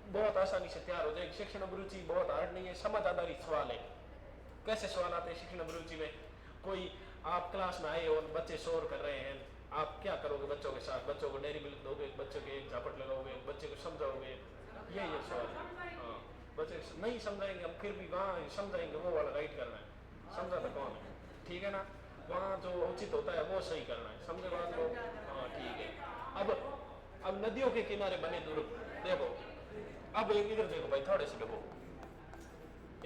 बहुत आसानी से तैयार हो जाएगी। शिक्षण अभिरुचि बहुत हार्ड नहीं है, समझ आधारित सवाल है। कैसे सवाल आते हैं शिक्षण अभिरुचि में? कोई आप क्लास में आए और बच्चे शोर कर रहे हैं, आप क्या करोगे बच्चों के साथ? बच्चों को डेयरी मिल्क दोगे, बच्चों के एक झापट लगाओगे, बच्चे को समझाओगे, यही है सवाल। हाँ बच्चे नहीं समझाएंगे, हम फिर भी वहाँ समझाएंगे, वो वाला राइट करना है, समझाता कौन है, ठीक है ना। वहाँ जो उचित होता है वो सही करना है, समझे बात को? हाँ ठीक है। अब नदियों के किनारे बने दुर्ग देखो, अब एक इधर देखो भाई, थोड़े से देखो,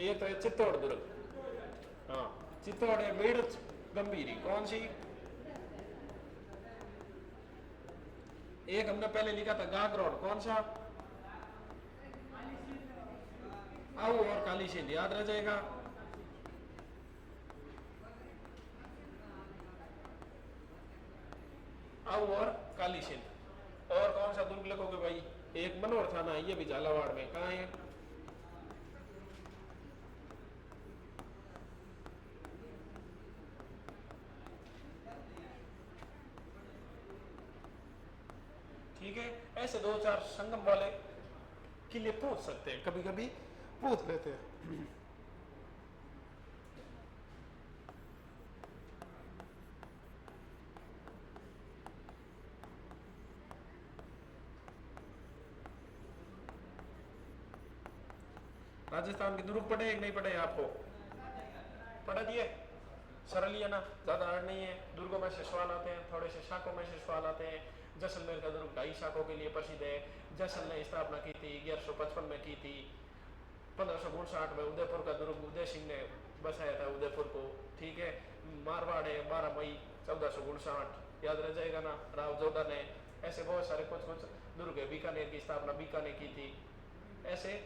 एक तो चित्तौड़ दुर्ग, हाँ चित्तौड़ है, मेरठ गंभीरी, कौन सी? एक हमने पहले लिखा था गागरोड, कौन सा? आओ और काली सिंध याद रह जाएगा। आओ और काली सिंध। और कौन सा दुर्ग लिखोगे भाई? एक मनोहर थाना है, ये भी झालावाड़ में, कहाँ है? ठीक है, ऐसे 2-4 संगम वाले किले पूछ सकते हैं, कभी कभी पूछ लेते हैं। राजस्थान के दुर्ग पढ़े नहीं पढ़े? आपको पढ़ा दिए, सरल ही है ना, ज़्यादा हार्ड नहीं है। दुर्गों में से सवाल आते हैं, थोड़े से शाखों में से सवाल आते हैं। जैसलमेर का दुर्ग 2.5 शाखों के लिए प्रसिद्ध है। जैसल ने स्थापना की थी 1155 में की थी। 1559 में उदयपुर का दुर्ग उदय सिंह ने बसाया था उदयपुर को, ठीक है। मारवाड़ है 12 मई 1459, याद रह जाएगा ना, राव जोधा ने। ऐसे बहुत सारे कुछ दुर्ग है। बीकानेर की स्थापना बीकानेर की थी। ऐसे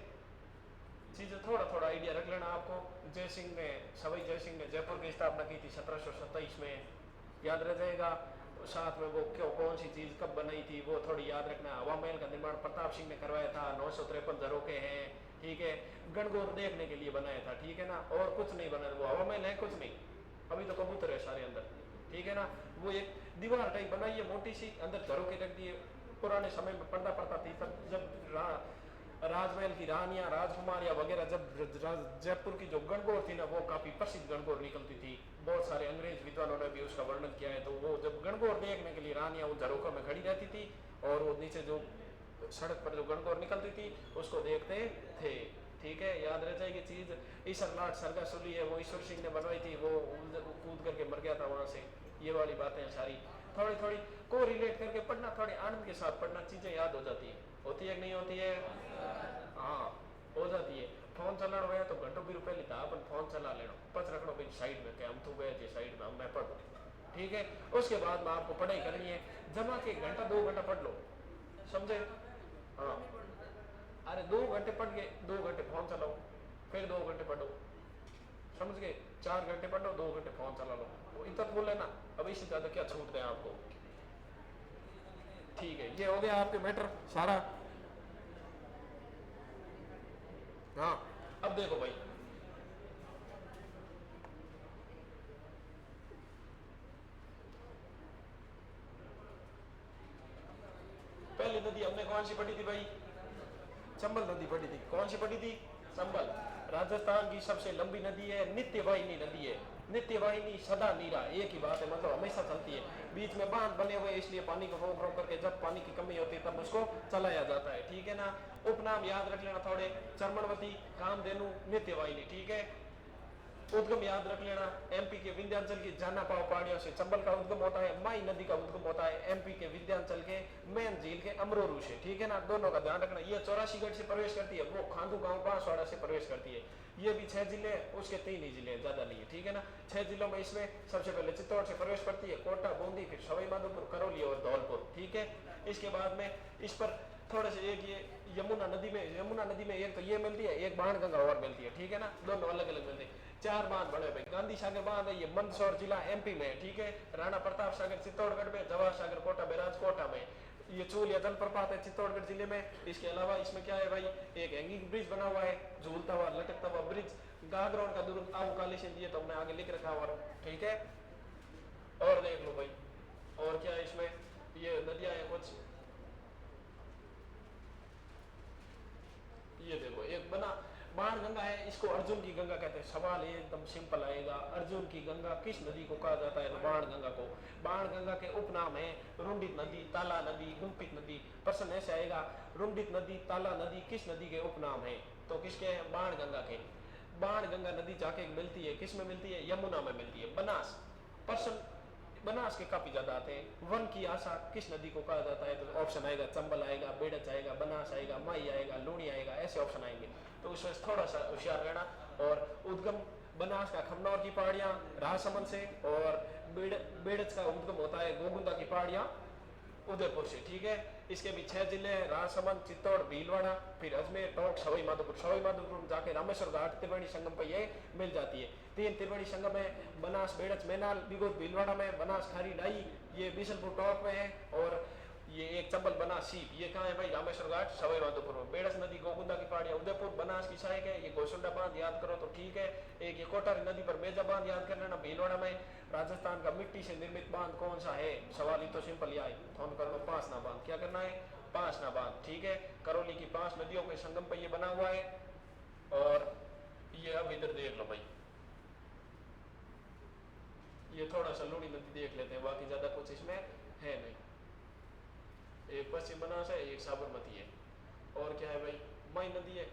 चीज़ें थोड़ा आइडिया रख लेना आपको। जयसिंह ने, सवाई जयसिंह ने जयपुर की स्थापना की थी 1727 में, याद रह जाएगा। साथ में वो कौन सी चीज़ कब बनाई थी वो थोड़ी याद रखना। हवा महल का निर्माण प्रताप सिंह ने करवाया था, 953 झरोखे हैं, ठीक है। गणगौर देखने के लिए बनाया था, ठीक है ना, और कुछ नहीं बना। वो हवा महल है कुछ नहीं, अभी तो कबूतर है सारे अंदर, ठीक है ना। वो एक दीवार टाइप बनाई है मोटी सी, अंदर झरोखे रख दिए। पुराने समय में पर्दा पड़ता थी तब, जब राजमहल की रानियां, राजकुमारियां वगैरह, जब जयपुर की जो गणगौर थी ना, वो काफी प्रसिद्ध गणगौर निकलती थी। बहुत सारे अंग्रेज विद्वानों ने भी उसका वर्णन किया है। तो वो जब गणगौर देखने के लिए रानियां उन झरोखों में खड़ी रहती थी और वो नीचे जो सड़क पर जो गणगौर निकलती थी उसको देखते थे, ठीक है। याद रह जाएगी चीज। ईश्वर लाट सरगासुली है, वो ईश्वर सिंह ने बनवाई थी, वो कूद करके मर गया था वहां से। ये वाली बातें सारी थोड़ी को रिलेट करके पढ़ना, थोड़े आनंद के साथ पढ़ना, चीजें याद हो जाती है। होती है कि नहीं होती है? हाँ हो जाती है। फोन चलाना हुआ तो घंटों भी पहले था अपन फोन चला लेना, पच रखना भाई साइड में, क्या हम तो गए थे साइड में, मैं पढ़, ठीक है। उसके बाद में आपको पढ़ाई करनी है, जमा के घंटा 2 घंटा पढ़ लो, समझे? हाँ, अरे 2 घंटे पढ़ के 2 घंटे फोन चलाओ, फिर 2 घंटे पढ़ो, समझ गए? 4 घंटे पढ़ो, 2 घंटे फोन चला लो, तो इतना बोले ना, अब इससे ज्यादा क्या छूट दें आपको? ठीक है, ये हो गया आपके मैटर सारा। हाँ, अब देखो भाई, पहली नदी हमने कौन सी पढ़ी थी भाई? चंबल नदी पढ़ी थी। कौन सी पढ़ी थी? चंबल। राजस्थान की सबसे लंबी नदी है, नित्यवाहिनी नदी है, नित्यवाहिनी सदा नीरा, एक ही बात है, मतलब हमेशा चलती है। बीच में बांध बने हुए इसलिए पानी को रोक रोक करके जब पानी की कमी होती है तब उसको चलाया जाता है, ठीक है ना। उपनाम याद रख लेना थोड़े, चर्मणवती, कामधेनु, नित्यवाहिनी, ठीक है। उद्गम याद रख लेना, एमपी के विंध्याचल की जाना पाव पहाड़ियों से चंबल का उद्गम होता है, माई नदी का उद्गम होता है एमपी के विंध्याचल के मेन झील के अमरोरू से, ठीक है ना। दोनों का ध्यान रखना। ये 84 से प्रवेश करती है, वो खांडू गांव बांसवाड़ा से प्रवेश करती है। ये भी 6 जिले, उसके 3 ही जिले, ज्यादा नहीं है, ठीक है ना। 6 जिलों में इसमें सबसे पहले चित्तौड़ से प्रवेश करती है, कोटा, बूंदी, फिर सवाई माधोपुर, करौली और धौलपुर, ठीक है। इसके बाद में इस पर थोड़े से एक ये यमुना नदी में एक तो ये मिलती है, एक बाणगंगा और मिलती है, ठीक है ना। दोनों अलग अलग मिलती है। 4 बांध बड़े भाई, गांधी सागर बांध है, ये मंदसौर जिला एमपी में, ठीक है। राणा प्रताप सागर चित्तौड़गढ़ में, जवाहर सागर कोटा बैराज कोटा में। ये चूल या जलप्रपात है चित्तौड़गढ़ जिले में। इसके अलावा इसमें क्या है भाई, एक हैंगिंग ब्रिज बना हुआ है, झूलता हुआ लटकता हुआ ब्रिज, गागरोन का दुर्ग अवकाली से दिए तो हमने आगे लिख रखा हुआ, ठीक है। और देख लो भाई, और क्या है इसमें, ये नदियां है कुछ, ये देखो एक बना बाण गंगा है, इसको अर्जुन की गंगा कहते हैं। सवाल एकदम सिंपल आएगा, अर्जुन की गंगा किस नदी को कहा जाता है? तो बाण गंगा को। बाण गंगा के उपनाम है रुंडित नदी, ताला नदी, गुम्पित नदी। प्रश्न ऐसे आएगा, रुंडित नदी, ताला नदी किस नदी के उपनाम है? तो किसके हैं? बाण गंगा के। बाण गंगा नदी जाके मिलती है, किस में मिलती है? यमुना में मिलती है। बनास, प्रश्न बनास के काफी ज्यादा आते हैं। वन की आशा किस नदी को कहा जाता है? तो ऑप्शन आएगा चंबल आएगा, बेड़च आएगा, बनास आएगा, माई आएगा, लूणी आएगा, ऐसे ऑप्शन आएंगे, तो उसमें थोड़ा सा होशियार रहना। और उद्गम बनास का खमनौर की पहाड़ियां राजसमंद से, और बेड़च का उद्गम होता है गोगुंदा की पहाड़ियां उदयपुर से, ठीक है। इसके भी 6 जिले हैं, राजसमंद, चित्तौड़, भीलवाड़ा, फिर अजमेर, टोंक, सवाई माधोपुर। सवाई माधोपुर जाके रामेश्वर घाट त्रिवेणी संगम पर ये मिल जाती है। 3 त्रिवेणी संगम है, बनास, बेड़च, मैनाल, बिगोद भीलवाड़ा में, बनास, खारी, डाई, ये बिशनपुर टॉप में है, और ये एक चंबल बनास सीप, ये कहाँ है भाई? रामेश्वर घाट, सवाई माधोपुर में। बेड़च नदी गोगुंदा की पहाड़ियां उदयपुर, बनास की सहायक है, ये गोसुंडा बांध याद करो तो ठीक है। एक ये कोटारी नदी पर मेजा बांध याद कर लेना, भीलवाड़ा में। राजस्थान का मिट्टी से निर्मित बांध कौन सा है? सवाल ही तो सिंपल ही फोन कर लो, पांचना बांध। क्या करना है? पांचना बांध, ठीक है। करौली की 5 नदियों के संगम पर ये बना हुआ है। और ये अब इधर देख लो भाई, ये थोड़ा सा लूणी नदी देख लेते हैं, बाकी ज्यादा कुछ इसमें है नहीं। एक पश्चिम बनास है, एक साबरमती है, और क्या है भाई? मई नदी है।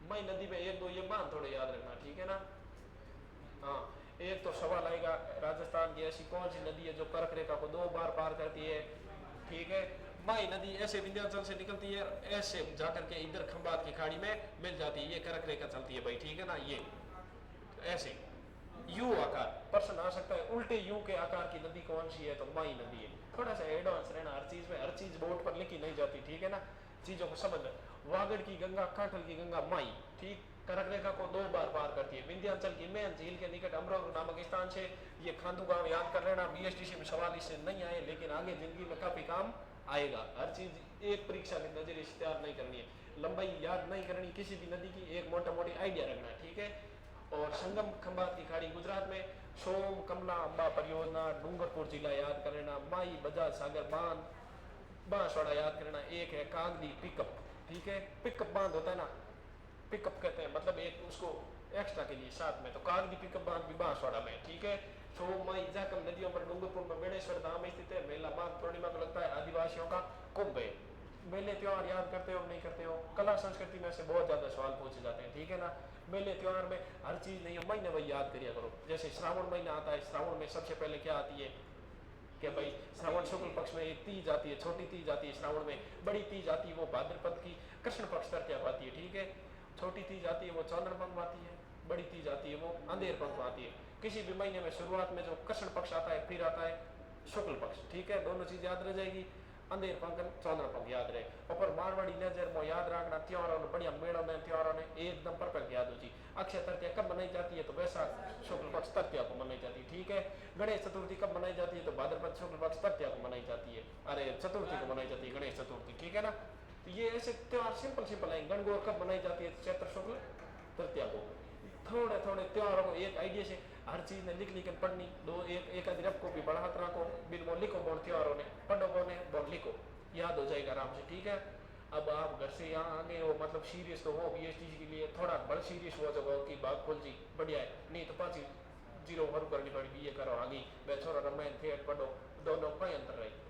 मई नदी में 1 2 ये बांध थोड़े याद रखना, ठीक है ना। हाँ, एक तो सवाल आएगा, राजस्थान की ऐसी कौन सी नदी है जो कर्क रेखा को 2 बार पार करती है? ठीक है, माई नदी ऐसे विंध्याचल से निकलती है, ऐसे जाकर के इधर खंबात की खाड़ी में मिल जाती है, ये कर्क रेखा चलती है भाई, ठीक है ना। ये ऐसे यू आकार, प्रश्न आ सकता है उल्टे यू के आकार की नदी कौन सी है? तो माई नदी है। थोड़ा सा एडवांस रहना हर चीज में, हर चीज बोर्ड पर लिखी नहीं जाती, ठीक है ना, चीजों को समझ। वागड़ की गंगा, कांठल की गंगा, माई, ठीक, कर्क रेखा को 2 बार पार करती है। विंध्याचल की मेन झील के निकट अमरोह नामक स्थान से, ये खांडू गांव याद कर लेना। बीएसटीसी में सवाल इससे नहीं आए, लेकिन आगे जिंदगी में काफी काम आएगा। हर चीज एक परीक्षा की नजरिए से तैयार नहीं करनी है, लंबाई याद नहीं करनी किसी भी नदी की, एक मोटा मोटी आइडिया रखना है, ठीक है। और संगम खंबात की खाड़ी गुजरात में, सोम, कमला, अंबा परियोजना, डूंगरपुर जिला याद कर लेना। माई, बजाज सागर बांध, बांसवाड़ा याद करना। एक है कागदी पिकअप, ठीक है, पिकअप बांध होता है ना, पिकअप कहते हैं, मतलब एक उसको एक्स्ट्रा के लिए साथ में, तो कागदी पिकअप बांध भी बांसवाड़ा में, ठीक है। सोम, माई, जाकम नदियों पर डूंगरपुर में बेड़ेश्वर धाम स्थित है। मेला माघ पूर्णिमा को लगता है, आदिवासियों का कुंभ है। मेले त्योहार याद करते हो नहीं करते हो? कला संस्कृति में से बहुत ज्यादा सवाल पूछे जाते हैं, ठीक है ना। मेले त्योहार में हर चीज नहीं है, महीने भाई याद करिए करो। जैसे श्रावण महीना आता है, श्रावण में सबसे पहले क्या आती है? क्या भाई? श्रावण शुक्ल पक्ष में एक तीज आती है, छोटी तीज आती है श्रावण में, बड़ी तीज आती है वो भाद्रपद की कृष्ण पक्ष तक क्या आती है, ठीक है। छोटी तीज आती है वो चंद्रपंख में आती है, बड़ी तीज आती है वो अंधेर पंख में आती है। किसी भी महीने में शुरुआत में जो कृष्ण पक्ष आता है, फिर आता है शुक्ल पक्ष, ठीक है, दोनों चीज याद रह जाएगी। अंधेर पंख चंद्र पंख याद रहे। और मारवाड़ी नजर में याद रखना, त्योहारों ने बढ़िया मेड़ों में त्योहारों ने एकदम परफेक्ट याद हो जी। अक्षय तृतीया कब मनाई जाती है? तो वैशाख शुक्ल पक्ष तृतीया को मनाई जाती है, ठीक है। गणेश चतुर्थी कब मनाई जाती है? तो भाद्रपद शुक्ल पक्ष तृतीया को मनाई जाती है, अरे चतुर्थी को मनाई जाती है गणेश चतुर्थी, ठीक है ना। तो ये ऐसे त्योहार सिंपल सिंपल है। गणगौर कब मनाई जाती है? चैत्र शुक्ल तृतीया को। थोड़े थोड़े त्योहारों को एक आइडिया से हर चीज ने लिख लिख पढ़नी, दो एक अदरक को भी बढ़ा तरह को बिल वो लिखो, बोल त्योहारों ने पढ़ो बोने बोल लिखो, याद हो जाएगा आराम से, ठीक है। अब आप घर से यहाँ आगे हो, मतलब सीरियस तो हो भी इस चीज के लिए, थोड़ा बड़ा सीरियस हो जाओ कि बात खोल जी बढ़िया है, नहीं तो 5 जीरो हरू करनी पड़ेगी, ये करो आगे मैं छोरा रामायण थिएटर पढ़ो, दोनों का अंतर रहेगा,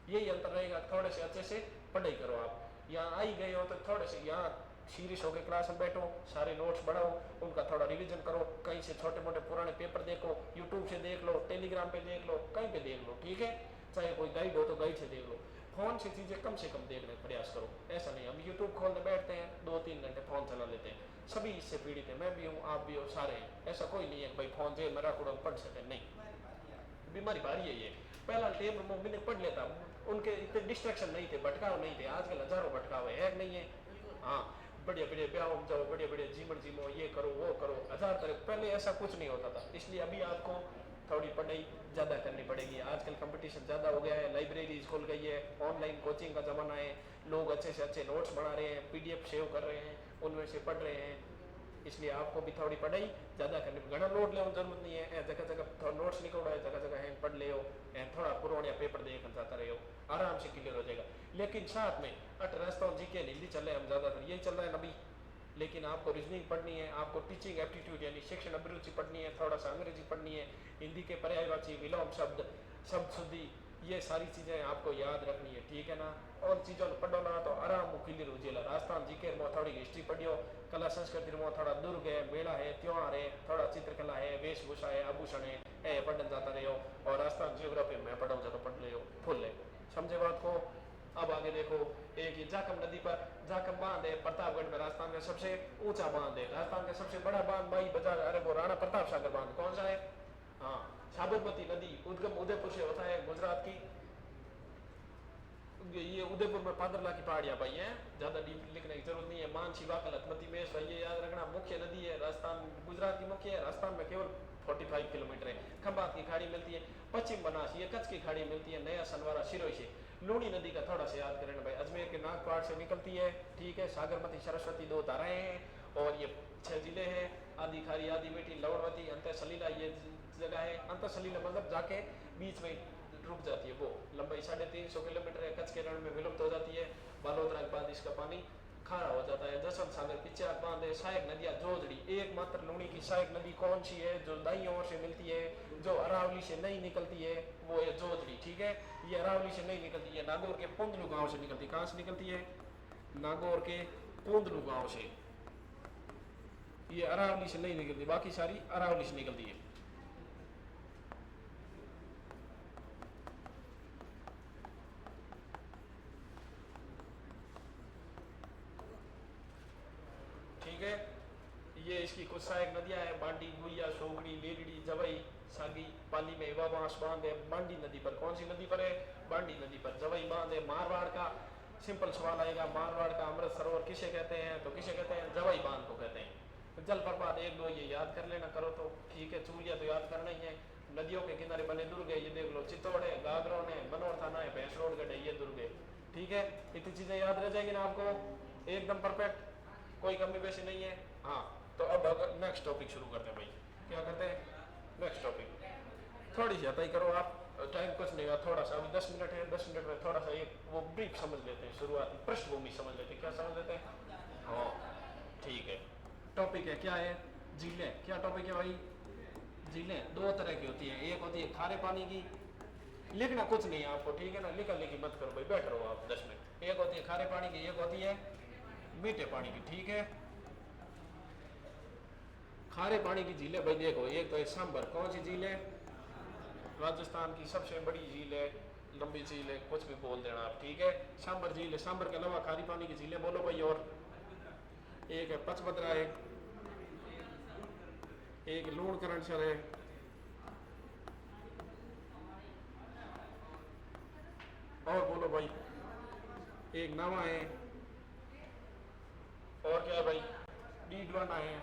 यही अंतर रहेगा। थोड़े से अच्छे से पढ़ाई करो। आप यहाँ आई गए हो तो थोड़े से यहाँ सीरियस होकर क्लास में बैठो, सारे नोट्स बढ़ाओ, उनका थोड़ा रिवीजन करो, कहीं से छोटे मोटे पुराने पेपर देखो, यूट्यूब से देख लो, टेलीग्राम पे देख लो, कहीं पे देख लो, ठीक है। चाहे कोई गाइड हो तो गाइड से देख लो। फोन से चीजें कम से कम देखने का प्रयास करो। ऐसा नहीं हम यूट्यूब खोलने बैठते हैं 2-3 घंटे फोन चला लेते हैं, सभी इससे पीड़ित है, मैं भी हूँ, आप भी हो, सारे हैं। ऐसा कोई नहीं है भाई फोन जेब में रखो पढ़ सके, नहीं, बीमारी भारी है ये। पहला टेब में पढ़ लेता, उनके इतने डिस्ट्रैक्शन नहीं थे, भटकाव नहीं थे, आजकल हजारों भटकाव है नहीं है। हाँ, बढ़िया बढ़िया ब्याह जाओ, बढ़िया बढ़िया जीवन जीवो, ये करो वो करो, हजार तरह। पहले ऐसा कुछ नहीं होता था, इसलिए अभी आपको थोड़ी पढ़ाई ज़्यादा करनी पड़ेगी। आजकल कंपटीशन ज़्यादा हो गया है, लाइब्रेरी खोल गई है, ऑनलाइन कोचिंग का ज़माना है, लोग अच्छे से अच्छे नोट्स बना रहे हैं, PDF सेव कर रहे हैं, उनमें से पढ़ रहे हैं। इसलिए आपको भी थोड़ी पढ़ाई ज़्यादा करनी पड़ेगी। घना लोड ले जरूरत नहीं है, जगह जगह नोट्स निकल रहा है, जगह जगह है पढ़ ले हो, थोड़ा पुराना पेपर देकर जाता रहे हो, आराम से क्लियर हो जाएगा। लेकिन साथ में रास्ता GK हिंदी चल रहे हैं, हम ज़्यादातर यही चल रहा है अभी। लेकिन आपको रीजनिंग पढ़नी है, आपको टीचिंग एप्टीट्यूड यानी शिक्षण अभिरुचि पढ़नी है, थोड़ा सा अंग्रेजी पढ़नी है, हिंदी के पर्यायवाची विलोम शब्द, शब्द शुद्धि, ये सारी चीज़ें आपको याद रखनी है, ठीक है ना। और चीज़ों पढ़ो ना तो आराम क्लियर हो जाएगा। राजस्थान GK में थोड़ी हिस्ट्री पढ़ियो, कला संस्कृति में थोड़ा दुर्ग है, मेला है, त्योहार है, थोड़ा चित्रकला है, वेशभूषा है, आभूषण है, पढ़ने जाता रहे हो। और राजस्थान जियोग्राफी में पढ़ो तो पढ़ ले फुल है, समझे बात को। अब आगे देखो, एक ये जाकम नदी पर जाकम बांध है, प्रतापगढ़ में राजस्थान का सबसे ऊंचा बांध है, राजस्थान का सबसे बड़ा बांध भाई बाजार, अरे वो राणा प्रताप सागर बांध कौन सा है? हाँ, साबरमती नदी उद्गम उदयपुर से होता है, गुजरात की। ये उदयपुर में पादरला की पहाड़ियां भाई हैं, ज्यादा डीप लिखने की जरूरत नहीं है। मानसी वाकल हथमती में ये याद रखना, मुख्य नदी है राजस्थान, गुजरात की मुख्य है, राजस्थान में केवल 45 किलोमीटर है। खंबात की खाड़ी मिलती है, पश्चिम बनास ये कच्छ की खाड़ी मिलती है, नया सनवारा सिरोही से। लूणी नदी का थोड़ा सा याद करें भाई, अजमेर के नागपाड़ से निकलती है, ठीक है। सागरमती सरस्वती 2 धाराएं हैं, और ये 6 जिले हैं, आदि खारी, आदि बेटी, लवणवती, अंत सलीला ये जगह है। अंत सलीला मतलब जाके बीच में रुक जाती है, वो लंबाई 350 किलोमीटर है, कच्छ के रण में विलुप्त हो जाती है। बालोतरा के बाद इसका पानी खारा हो जाता है। जसवंत सागर पिछाड़ बांध है, सहायक नदियाँ जोजड़ी, एकमात्र लूणी की सहायक नदी कौन सी है जो दाई ओर से मिलती है, जो अरावली से नहीं निकलती है, वो है जोजड़ी, ठीक है। ये अरावली से नहीं निकलती है, नागौर के पुंदलू गांव से निकलती है। कहाँ से निकलती है? नागौर के पुंदलू गांव से, ये अरावली से नहीं निकलती, बाकी सारी अरावली से निकलती है। ठीक है, ये इसकी कुछ सहायक नदियां हैं, बांडी, गुइया, सोगड़ी, लेरड़ी, जवई, सागी। पाली में वाबांस बांध है, बांडी नदी पर। कौन सी नदी पर है? बांडी नदी पर। जवई बांध है। मारवाड़ का सिंपल सवाल आएगा, मारवाड़ का अमृत सरोवर किसे कहते हैं? तो किसे कहते हैं? जवई बांध को कहते हैं। जलप्रपात 1-2 ये याद कर लेना, करो तो ठीक है। चूलिया तो याद करना ही है। नदियों के किनारे बने दुर्ग है, ये देख लो, चित्तौड़ है, गागरोन है, मनोर थाना है, भैंसरोडगढ़ है, ये दुर्ग है, ठीक है। इतनी चीजें याद रह जाएगी ना आपको, एकदम परफेक्ट, कोई कमी पेशी नहीं है। हाँ, तो अब नेक्स्ट टॉपिक शुरू करते हैं भाई। क्या करते हैं? Next topic. थोड़ी सी हटाई करो आप, टाइम कुछ नहीं हुआ, थोड़ा सा अभी 10 मिनट है, 10 मिनट में थोड़ा सा एक वो ब्रीफ समझ लेते हैं, शुरुआती पृष्ठभूमि समझ लेते हैं। क्या समझ लेते हैं? हाँ ठीक है। टॉपिक है, क्या है? झीलें। क्या टॉपिक है भाई? झीलें 2 तरह की होती हैं, एक होती है खारे पानी की, लिखना कुछ नहीं है आपको, ठीक है ना, लिखा लिखी मत करो भाई, बैठ रहो आप 10 मिनट। एक होती है खारे पानी की, एक होती है मीठे पानी की, ठीक है। खारे पानी की झीलें भाई देखो, एक तो है सांबर। कौन सी झील है? राजस्थान की सबसे बड़ी झील है, लंबी झील है, कुछ भी बोल देना आप, ठीक है। सांबर झील है। सांबर के अलावा खारी पानी की झीलें बोलो भाई। और एक है पचभद्रा है, एक लूणकरणसर है, और बोलो भाई, एक नवा है, और क्या है भाई, डीडवाना है।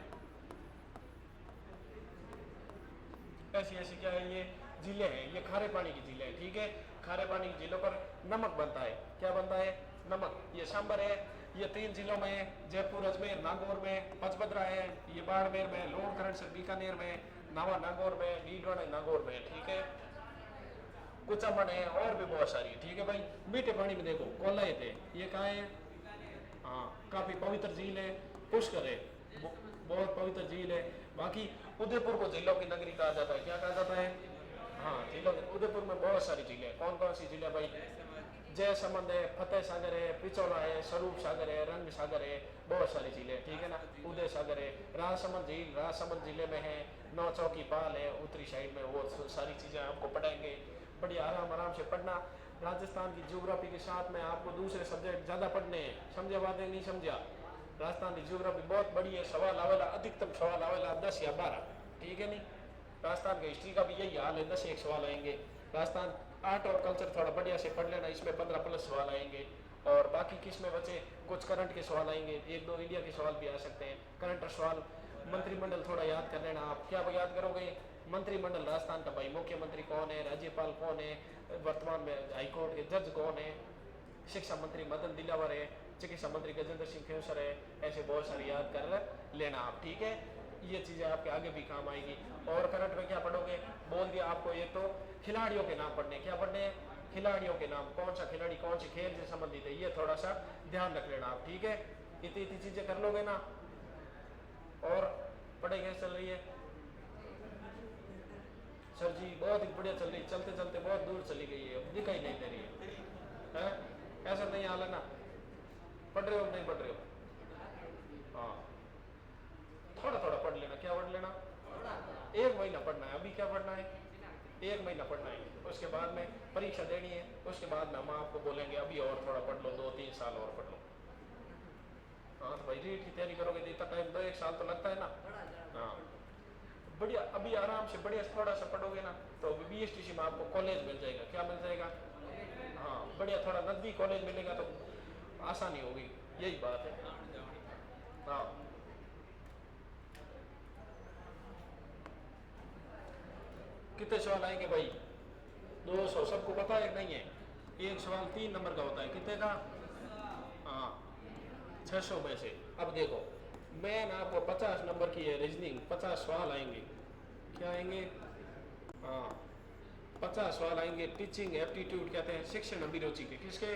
ऐसी ऐसी क्या है ये जिले हैं, ये खारे पानी की जिले हैं, ठीक है। खारे पानी की जिलों पर नमक बनता है, क्या बनता है, नमक। ये सांबर है, ये 3 जिलों में, जयपुर, अजमेर, नागौर में। पचभद्रा है, ये बाड़मेर में, लूणकरणसर बीकानेर में, नावा नागौर में, डीडवाना नागौर में, ठीक है। कुचामन है, और भी बहुत सारी, ठीक है भाई। मीठे पानी में देखो कोलायत है, ये कहाँ है, हाँ काफी पवित्र झील है। पुष्कर है, बहुत पवित्र झील है। बाकी उदयपुर को झीलों की नगरी कहा जाता है, क्या कहा जाता है, हाँ झीलों। उदयपुर में बहुत सारी झीलें हैं, कौन कौन सी झीलें भाई, जयसमंद है, फतेह सागर है, पिचौला है, स्वरूप सागर है, रंग सागर है, बहुत सारी झीलें, ठीक है ना। उदय सागर है, राजसमंद झील राजसमंद जिले में है, नौ चौकी पाल है उत्तरी साइड में, वो सारी चीजें आपको पढ़ाएंगे। बढ़िया आराम आराम से पढ़ना। राजस्थान की ज्योग्राफी के साथ में आपको दूसरे सब्जेक्ट ज्यादा पढ़ने हैं, समझा बात है, नहीं समझा। राजस्थान की ज्योग्राफी बहुत बड़ी है, सवाल आवेला, अधिकतम सवाल आवेला 10 या 12, ठीक है नहीं। राजस्थान की हिस्ट्री का भी यही हाल है, 10 एक सवाल आएंगे। राजस्थान आर्ट और कल्चर थोड़ा बढ़िया से पढ़ लेना, इसमें 15 प्लस सवाल आएंगे। और बाकी किस में बचे, कुछ करंट के सवाल आएंगे, 1-2 इंडिया के सवाल भी आ सकते हैं। करंट सवाल, मंत्रिमंडल थोड़ा याद कर लेना आप। क्या याद करोगे, मंत्रिमंडल राजस्थान का भाई, मुख्यमंत्री कौन है, राज्यपाल कौन है, वर्तमान में हाईकोर्ट के जज कौन है, शिक्षा मंत्री मदन दिलावर है, चिकित्सा मंत्री गजेंद्र सिंह खेसर है। ऐसे बहुत सारे याद कर लेना आप, ठीक है। ये चीजें आपके आगे भी काम आएगी। और करंट में क्या पढ़ोगे, बोल दिया आपको, ये तो खिलाड़ियों के नाम पढ़ने, क्या पढ़ने हैं, खिलाड़ियों के नाम, कौन सा खिलाड़ी कौन से खेल से संबंधित है, ये थोड़ा सा ध्यान रख लेना आप, ठीक है। इतनी चीजें कर लोगे ना। और पढ़ाई कैसे चल रही है सर जी, बहुत ही बढ़िया चल रही है, चलते चलते बहुत दूर चली गई है, दिखाई नहीं दे रही है, ऐसा नहीं हाल है ना। पढ़ रहे हो नहीं पढ़ रहे हो, हाँ थोड़ा थोड़ा पढ़ लेना। क्या पढ़ लेना, 1 महीना पढ़ना है। अभी क्या पढ़ना है, 1 महीना पढ़ना है, उसके बाद में परीक्षा देनी है, उसके बाद में हम आपको बोलेंगे अभी और थोड़ा पढ़ लो, 2-3 साल और पढ़ लो। हाँ तो भाई रीट की तैयारी करोगे तो इतना टाइम 2-1 साल तो लगता है ना। हाँ बढ़िया, अभी आराम से बढ़िया थोड़ा सा पढ़ोगे ना तो BSTC में आपको कॉलेज मिल जाएगा। क्या मिल जाएगा, हाँ बढ़िया, थोड़ा नजदीक कॉलेज मिलेगा तो आसानी होगी, यही बात है। हाँ कितने सवाल आएंगे भाई, 200, सबको पता है नहीं है। एक सवाल 3 नंबर का होता है, कितने का, हाँ 600 में से। अब देखो मैं ना आपको 50 नंबर की है रीजनिंग, 50 सवाल आएंगे, क्या आएंगे, हाँ 50 सवाल आएंगे। टीचिंग एप्टीट्यूड कहते हैं, शिक्षण अभिरुचि के, किसके,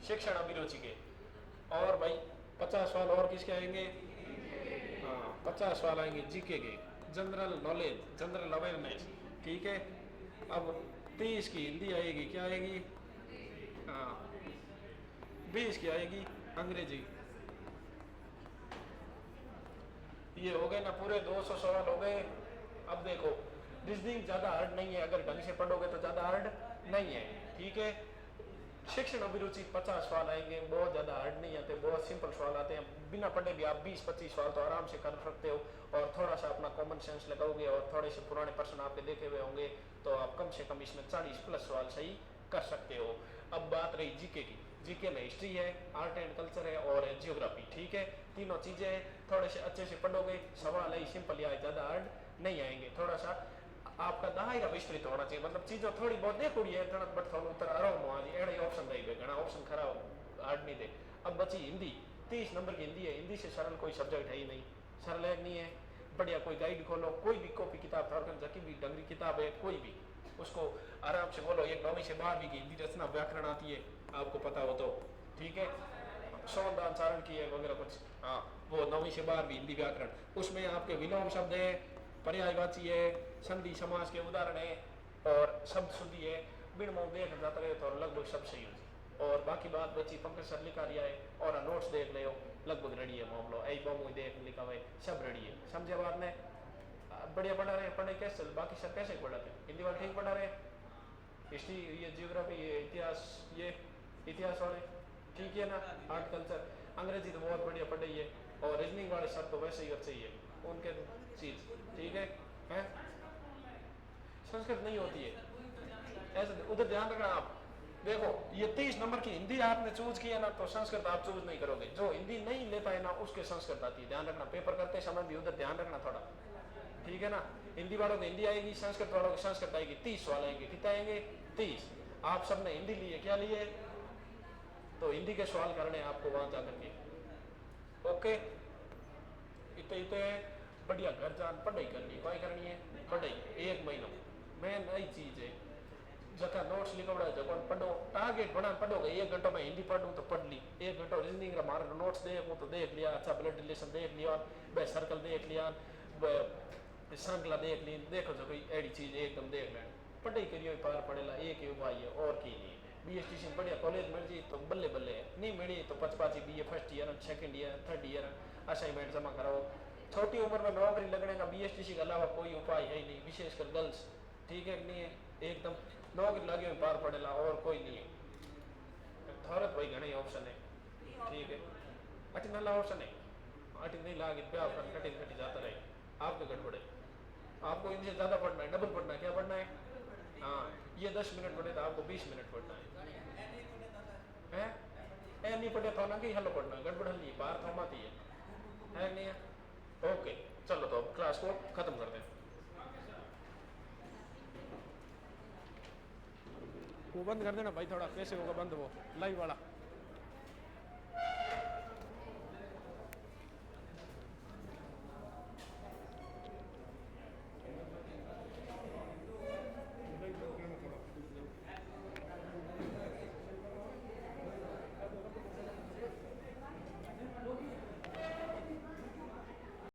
शिक्षण अभिरुचि के। और भाई 50 सवाल और किसके आएंगे, हाँ 50 सवाल आएंगे जीके के, जनरल नॉलेज, जनरल अवेयरनेस, ठीक है। अब 30 की हिंदी आएगी, क्या आएगी, हाँ 20 की आएगी अंग्रेजी। ये हो गए ना पूरे 200 सवाल हो गए। अब देखो रीजनिंग ज्यादा हार्ड नहीं है, अगर ढंग से पढ़ोगे तो ज्यादा हार्ड नहीं है, ठीक है। शिक्षण अभिरुचि 50 सवाल आएंगे, बहुत ज्यादा हार्ड नहीं आते, बहुत सिंपल सवाल आते हैं। बिना पढ़े भी आप 20-25 सवाल तो आराम से कर सकते हो। और थोड़ा सा अपना कॉमन सेंस लगाओगे और थोड़े से पुराने प्रश्न आपके देखे हुए होंगे तो आप कम से कम इसमें 40 प्लस सवाल सही कर सकते हो। अब बात रही जीके की, जीके में हिस्ट्री है, आर्ट एंड कल्चर है और जियोग्राफी, ठीक है। तीनों चीजें हैं, थोड़े से अच्छे से पढ़ोगे सवाल है सिंपल या ज्यादा हार्ड नहीं आएंगे। थोड़ा सा आपका दायरा विस्तृत होना चाहिए, मतलब चीजें थोड़ी बहुत देखोड़ी है तणक बट थोड़ा उतर आराम हो आज एड़े ऑप्शन रही है, घना ऑप्शन खराब हार्ड नहीं दे। अब बची हिंदी, 30 नंबर की हिंदी है, हिंदी से सरल कोई सब्जेक्ट है ही नहीं, सरल है नहीं है। बढ़िया कोई गाइड खोलो, कोई भी कॉपी किताब थोड़ा जकी भी डंगरी किताब है कोई भी, उसको आराम से बोलो। एक 9वीं से 12वीं की हिंदी रचना व्याकरण आती है आपको पता हो तो, ठीक है। सौदान चारण की है वगैरह कुछ, हाँ वो 9वीं से 12वीं हिंदी व्याकरण, उसमें आपके विलोम शब्द है, पर्यायवाची है, संधि समास के उदाहरण है और शब्द शुद्धि है। बिन मोह देख जाता रहे तो लगभग सब सही हो जी। और बाकी बात बची पंकज सर लिखा रिया है और नोट्स देख ले लगभग रेडी है मामलो, ऐ बमू देख लिखा हुआ है सब रेडी है, समझे बात में। बढ़िया पढ़ा रहे, पढ़ाई कैसे चल, बाकी सर कैसे पढ़ाते, हिंदी वाले ठीक पढ़ा रहे, हिस्ट्री ये जियोग्राफी ये इतिहास ये इतिहास वाले ठीक है ना, आर्ट कल्चर। अंग्रेजी तो बहुत बढ़िया पढ़ रही है, और रीजनिंग वाले सर तो वैसे ही अच्छे ही है, उनके चीज ठीक है, हैं? संस्कृत नहीं होती है ऐसे, उधर ध्यान रखना आप। देखो ये 30 नंबर की हिंदी आपने चूज किया ना, तो संस्कृत आप चूज नहीं करोगे। जो हिंदी नहीं ले पाए ना उसके संस्कृत आती है, ध्यान रखना। पेपर करते समय भी उधर ध्यान रखना थोड़ा, ठीक है ना। हिंदी वालों को हिंदी आएगी, संस्कृत वालों को संस्कृत आएगी। 30 सवाल आएंगे, कितना आएंगे? 30। आप सबने हिंदी लिए, क्या लिए? तो हिंदी के सवाल करने आपको वहां जाकर के, ओके। इतने इतने बढ़िया घर जान पढ़ाई करनी, कोई करनी है पढ़ाई 1 महीना में नई चीज है। जगह नोट्स लिखा जब पढ़ो, टारगेट बना पढ़ोगे। 1 घंटा में हिंदी पढ़ूँ तो पढ़ ली, 1 घंटा रीजनिंग का मार नोट्स देखूँ तो देख लिया, अच्छा ब्लड रिलेशन देख लिया, वे सर्कल देख लिया, श्रृंखला देख ली, देखो जो कोई एडी चीज एकदम देख लें। पढ़ाई करियो पार पड़ेला, एक ही भाई है और की नहीं। BSTC बढ़िया कॉलेज मिल जाए तो बल्ले बल्ले है, नहीं मिली तो पचपाची BA first year, second year, third year assignment जमा कराओ। छोटी उम्र में नौकरी लगने का BSTC के अलावा कोई उपाय है ही नहीं, विशेषकर गर्ल्स, ठीक है नहीं है? एकदम नौकरी लगे हुए पार पड़ेला और कोई नहीं है। थोड़त भाई घने ऑप्शन है, ठीक है। अटी नला ऑप्शन है, अटी नहीं लागे प्यार कर कटी कटी जाता रहे, आपके गड़बड़ है। आपको इनसे ज्यादा पढ़ना है, डबल पढ़ना है। क्या पढ़ना है? हाँ, ये 10 मिनट पढ़े तो आपको 20 मिनट पढ़ना है। ए नहीं पढ़े तो ना कि हल पढ़ना, गड़बड़ हल्ली बाहर थमाती है नहीं है? ओके चलो तो अब क्लास को खत्म कर दें। वो बंद कर देना भाई, थोड़ा कैसे होगा बंद वो लाइव वाला।